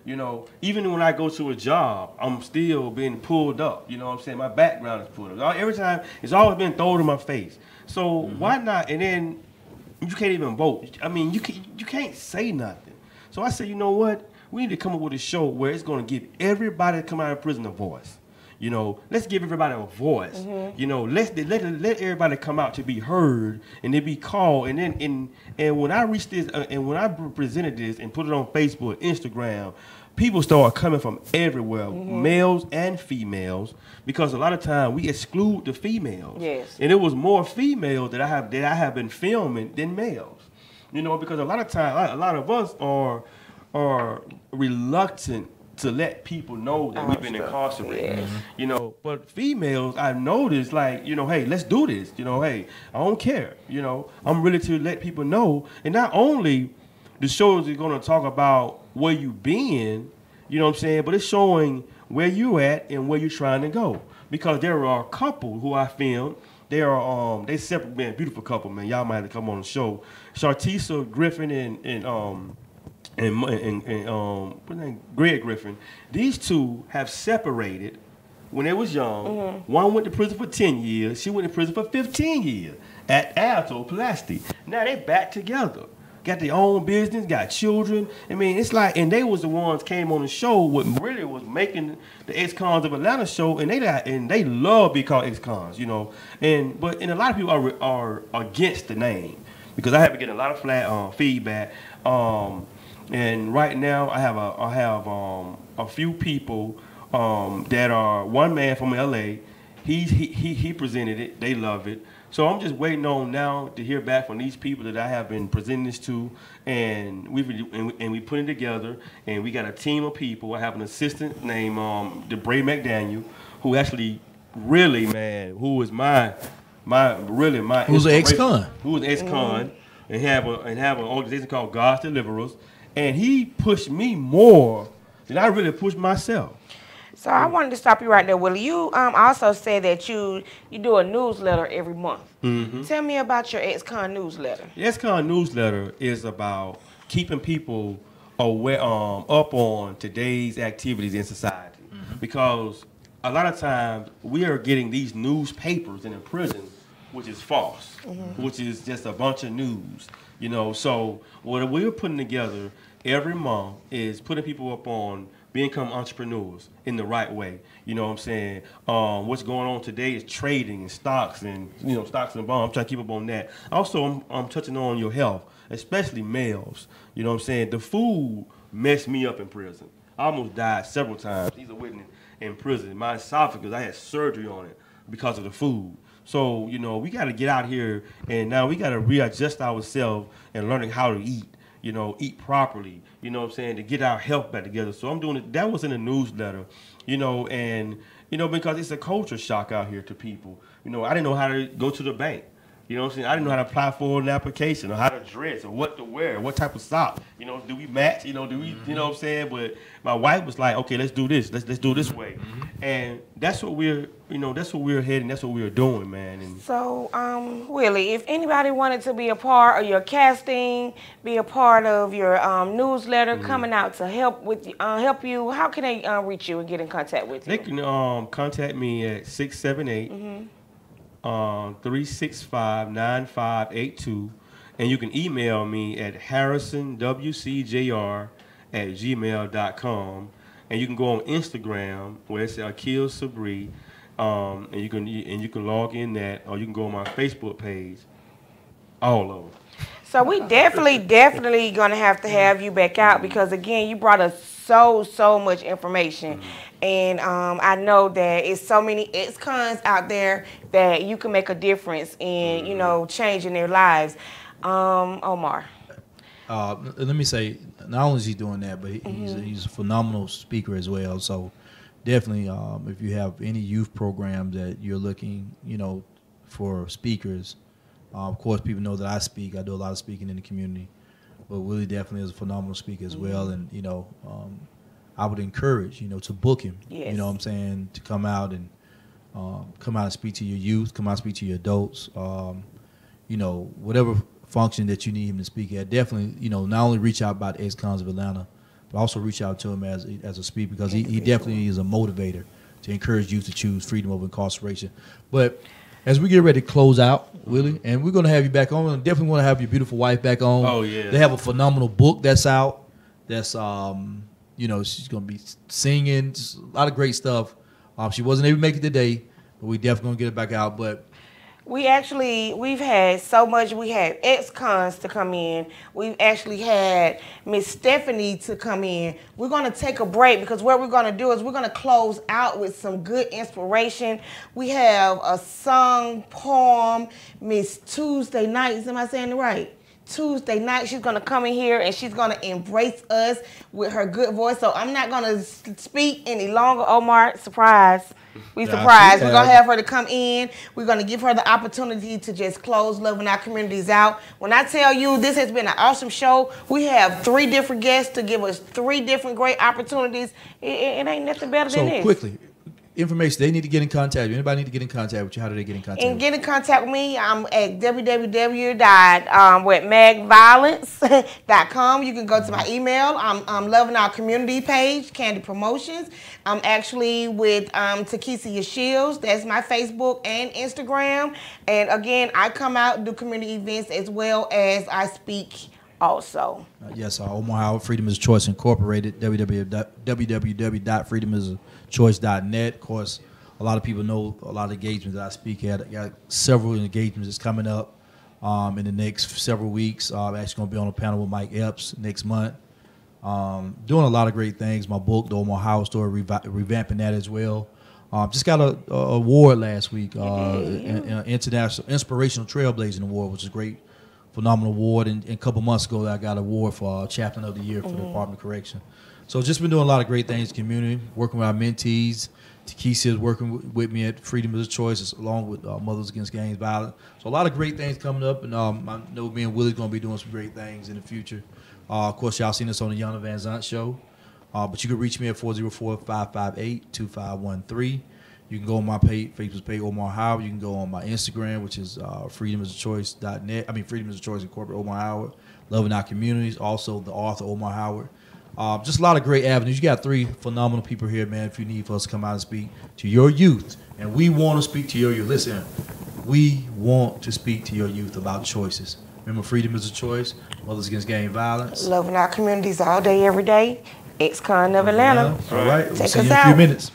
You know, even when I go to a job, I'm still being pulled up. You know what I'm saying? My background is pulled up. Every time, it's always been thrown in my face. So why not? And then you can't even vote. You can't say nothing. So I said, you know what? We need to come up with a show where it's going to give everybody that come out of prison a voice. You know, let's give everybody a voice. You know, let everybody come out to be heard and to be called. And then and when I reached this and when I presented this and put it on Facebook, Instagram, people start coming from everywhere, males and females, because a lot of time we exclude the females. Yes. And it was more females that I have been filming than males. You know, because a lot of time, a lot of us are reluctant to let people know that we've been incarcerated. You know, but females, I've noticed, like, you know, hey, let's do this. You know, hey, I don't care. You know, I'm ready to let people know. And not only the shows are going to talk about where you been, you know what I'm saying, but it's showing where you at and where you're trying to go. Because there are a couple who I filmed. They are they separate, man, beautiful couple, man. Y'all might have to come on the show. Shartisa Griffin and Greg Griffin. These two have separated when they was young. One went to prison for 10 years. She went to prison for 15 years at Alto Plastic. Now they back together. Got their own business, got children. I mean, it's like, and they was the ones came on the show what really was making the XCONS of Atlanta show, and they love being called XCONS, you know. And a lot of people are against the name because I have been getting a lot of feedback. And right now I have a few people that are one man from LA. He presented it. They love it. So I'm just waiting on now to hear back from these people that I have been presenting this to, and we put it together, and we got a team of people. I have an assistant named DeBray McDaniel, who actually really, man, who is my who's an ex-con, and have an organization called God's Deliverers, and he pushed me more than I really pushed myself. So I wanted to stop you right there, Willie. You also said that you do a newsletter every month. Tell me about your XCON newsletter. The XCON newsletter is about keeping people aware, up on today's activities in society. Because a lot of times we are getting these newspapers in prison, which is false, which is just a bunch of news. You know, so what we're putting together every month is putting people up on become entrepreneurs in the right way. You know what I'm saying? What's going on today is trading and stocks and, you know, stocks and bonds. I'm trying to keep up on that. Also, I'm touching on your health, especially males. You know what I'm saying? The food messed me up in prison. I almost died several times. These are witness in prison. My esophagus, I had surgery on it because of the food. So, you know, we got to get out here, and now we got to readjust ourselves and learning how to eat. You know, eat properly, you know what I'm saying, to get our health back together. So I'm doing it. That was in the newsletter, you know, and, you know, because it's a culture shock out here to people. You know, I didn't know how to go to the bank. You know what I'm saying? I didn't know how to apply for an application or how to dress or what to wear, what type of sock. You know, do we match? You know, do we, you know what I'm saying? But my wife was like, okay, let's do this. Let's do it this way. And that's what we're, you know, that's what we're heading. That's what we're doing, man. And so, Willie, if anybody wanted to be a part of your casting, be a part of your newsletter coming out to help with help you, how can they reach you and get in contact with you? They can contact me at 678 365-9582, and you can email me at harrisonwcjr@gmail.com, and you can go on Instagram where it's Akil Sabri, and you can log in that, or you can go on my Facebook page. All of them. So we definitely gonna have to have you back out because again, you brought us so much information, and I know that it's so many XCONs out there that you can make a difference in, you know, changing their lives. Omar. Let me say, not only is he doing that, but he's a phenomenal speaker as well. So definitely, if you have any youth programs that you're looking, you know, for speakers. Of course, people know that I speak. I do a lot of speaking in the community. But Willie definitely is a phenomenal speaker as well. And, you know, I would encourage, you know, to book him. Yes. You know what I'm saying? To come out and speak to your youth, come out and speak to your adults. You know, whatever function that you need him to speak at, definitely, you know, not only reach out about XCONS of Atlanta, but also reach out to him as a speaker because he definitely is a motivator to encourage youth to choose freedom over incarceration. But as we get ready to close out, Willie, and we're going to have you back on. We definitely want to have your beautiful wife back on. Oh, yeah. They have a phenomenal book that's out. That's, you know, she's going to be singing, just a lot of great stuff. She wasn't able to make it today, but we definitely gonna get it back out. But we've had so much. We had XCONS to come in. We've actually had Miss Stephanie to come in. We're going to take a break because what we're going to do is we're going to close out with some good inspiration. We have a song, poem, Miss Tuesday Nights. Am I saying it right? Tuesday night, she's going to come in here and she's going to embrace us with her good voice. So I'm not going to speak any longer. Omar, surprise. We surprised. We're going to have her to come in. We're going to give her the opportunity to just close Loving Our Communities out. When I tell you this has been an awesome show, we have 3 different guests to give us 3 different great opportunities. It ain't nothing better than this. So quickly, information, they need to get in contact with you. Anybody need to get in contact with you? How do they get in contact with you? Get in contact with me. I'm at www.magviolence.com. You can go to my email. I'm Loving Our Community page, Candy Promotions. I'm actually with Takesia Shields. That's my Facebook and Instagram. And again, I come out and do community events as well as I speak also. Yes, Omar Howard, Freedom is a Choice Incorporated, www.freedomisachoice.net. Of course, a lot of people know a lot of engagements that I speak at. I got several engagements that's coming up in the next several weeks. I'm actually going to be on a panel with Mike Epps next month. Doing a lot of great things. My book, The Omar Howard Story, revamping that as well. Just got a award last week, International Inspirational Trailblazing Award, which is great. Phenomenal award, and a couple months ago I got an award for Chaplain of the Year for the Department of Correction. So just been doing a lot of great things in the community, working with our mentees. Takesia is working with me at Freedom is a Choice, along with Mothers Against Gang Violence. So a lot of great things coming up, and I know me and Willie's going to be doing some great things in the future. Of course, y'all seen us on the Iylana Van Zant Show, but you can reach me at 404-558-2513. You can go on my Facebook page, Omar Howard. You can go on my Instagram, which is freedomisachoice.net. I mean, Freedom is a Choice Incorporated, Omar Howard. Loving Our Communities. Also, the author, Omar Howard. Just a lot of great avenues. You got 3 phenomenal people here, man, if you need for us to come out and speak to your youth. And we want to speak to your youth. Listen, we want to speak to your youth about choices. Remember, freedom is a choice. Mothers Against Gang Violence. Loving Our Communities all day, every day. XCONS of Atlanta. All right. We'll Take see us you in a out. few minutes.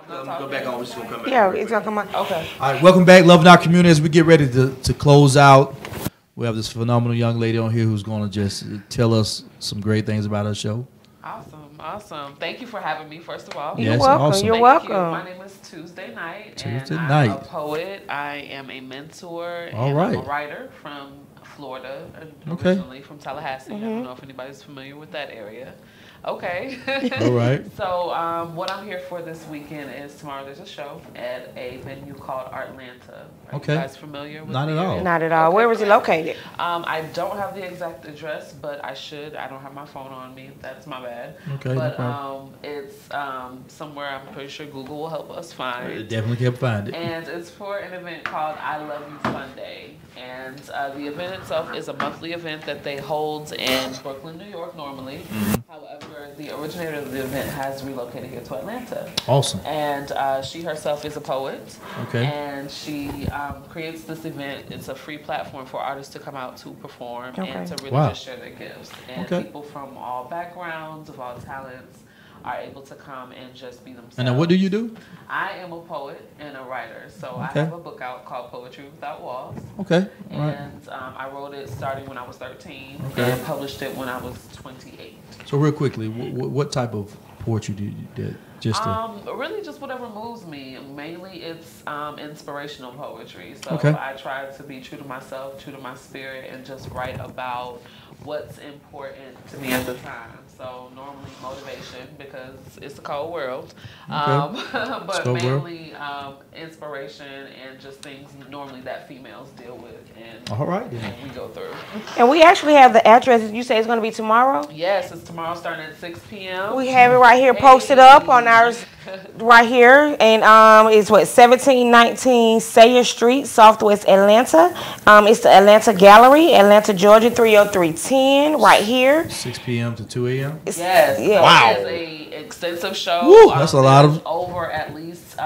Go back on. We're just gonna come back. Yeah, it's gonna come on. Okay. All right, welcome back, Loving Our Community. As we get ready to close out, we have this phenomenal young lady on here who's going to just tell us some great things about her show. Awesome. Thank you for having me, first of all. You're welcome. Awesome. You're Thank welcome. you. My name is Tuesday Night. Tuesday and Night. I'm a poet. I am a mentor. All and right. I'm a writer from Florida, Okay. originally from Tallahassee. I don't know if anybody's familiar with that area. Okay. All right. So what I'm here for this weekend is tomorrow there's a show at a venue called Artlanta. Are Okay. you guys familiar with Not the at all. area? Not at all. Okay, Where was it great. located? I don't have the exact address, but I should. I don't have my phone on me. That's my bad. Okay, no But problem. it's somewhere I'm pretty sure Google will help us find. Definitely can't find it. And it's for an event called I Love You Sunday. And the event itself is a monthly event that they hold in Brooklyn, New York normally. However, the originator of the event has relocated here to Atlanta. Awesome. And she herself is a poet. Okay. And she creates this event. It's a free platform for artists to come out to perform and to really Wow. just share their gifts. And Okay. people from all backgrounds, of all talents, are able to come and just be themselves. And then what do you do? I am a poet and a writer. So Okay. I have a book out called Poetry Without Walls. Okay. All right. And I wrote it starting when I was 13 Okay. and published it when I was 28. So real quickly, what type of poetry do you did? Really just whatever moves me. Mainly it's inspirational poetry. So Okay. I try to be true to myself, true to my spirit, and just write about what's important to me at the time. So normally motivation because it's a cold world. But cold mainly inspiration and just things normally that females deal with and, All right, then. and we go through. And we actually have the address. You say it's going to be tomorrow? Yes, it's tomorrow starting at 6 p.m. We have it right here posted up on ours right here. And it's 1719 Sayre Street, Southwest Atlanta. It's the Atlanta Gallery, Atlanta, Georgia, 30310 right here. 6 p.m. to 2 a.m. Yes. Yeah. Wow. It's a extensive show. Woo, that's a lot of over at least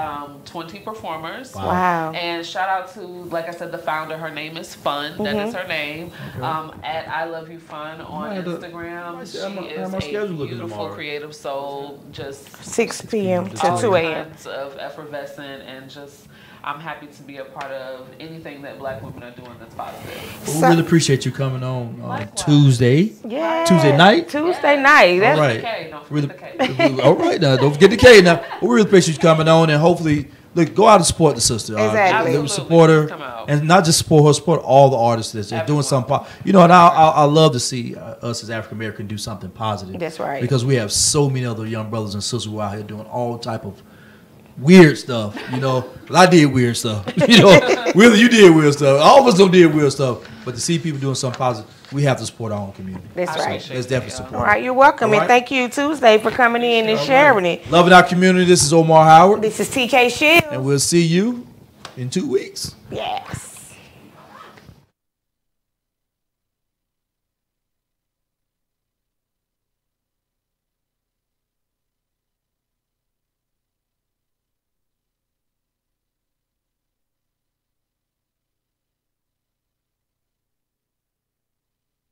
20 performers. Wow. And shout out to, like I said, the founder. Her name is Fun. That is her name. At I Love You Fun on Instagram. She is a beautiful creative soul. Just 6 p.m. to all 2 a.m. kinds of effervescent and just. I'm happy to be a part of anything that Black women are doing that's positive. Well, we really appreciate you coming on Tuesday. Yeah. Tuesday night. Tuesday night. All That's right. All right. Now, don't forget the K. Now, we really appreciate you coming on, and hopefully, look, go out and support the sister. Exactly. Support her, and not just support her, support all the artists that's doing something. You know, and I love to see us as African American do something positive. That's right. Because we have so many other young brothers and sisters who are out here doing all type of weird stuff, you know. I did weird stuff, you know. Willie, you did weird stuff. All of us don't did weird stuff. But to see people doing something positive, we have to support our own community. That's right. Let's definitely support. All right, you're welcome, and thank you, Tuesday, for coming in and sharing it. Loving our community. This is Omar Howard. This is TK Shields. And we'll see you in 2 weeks. Yes.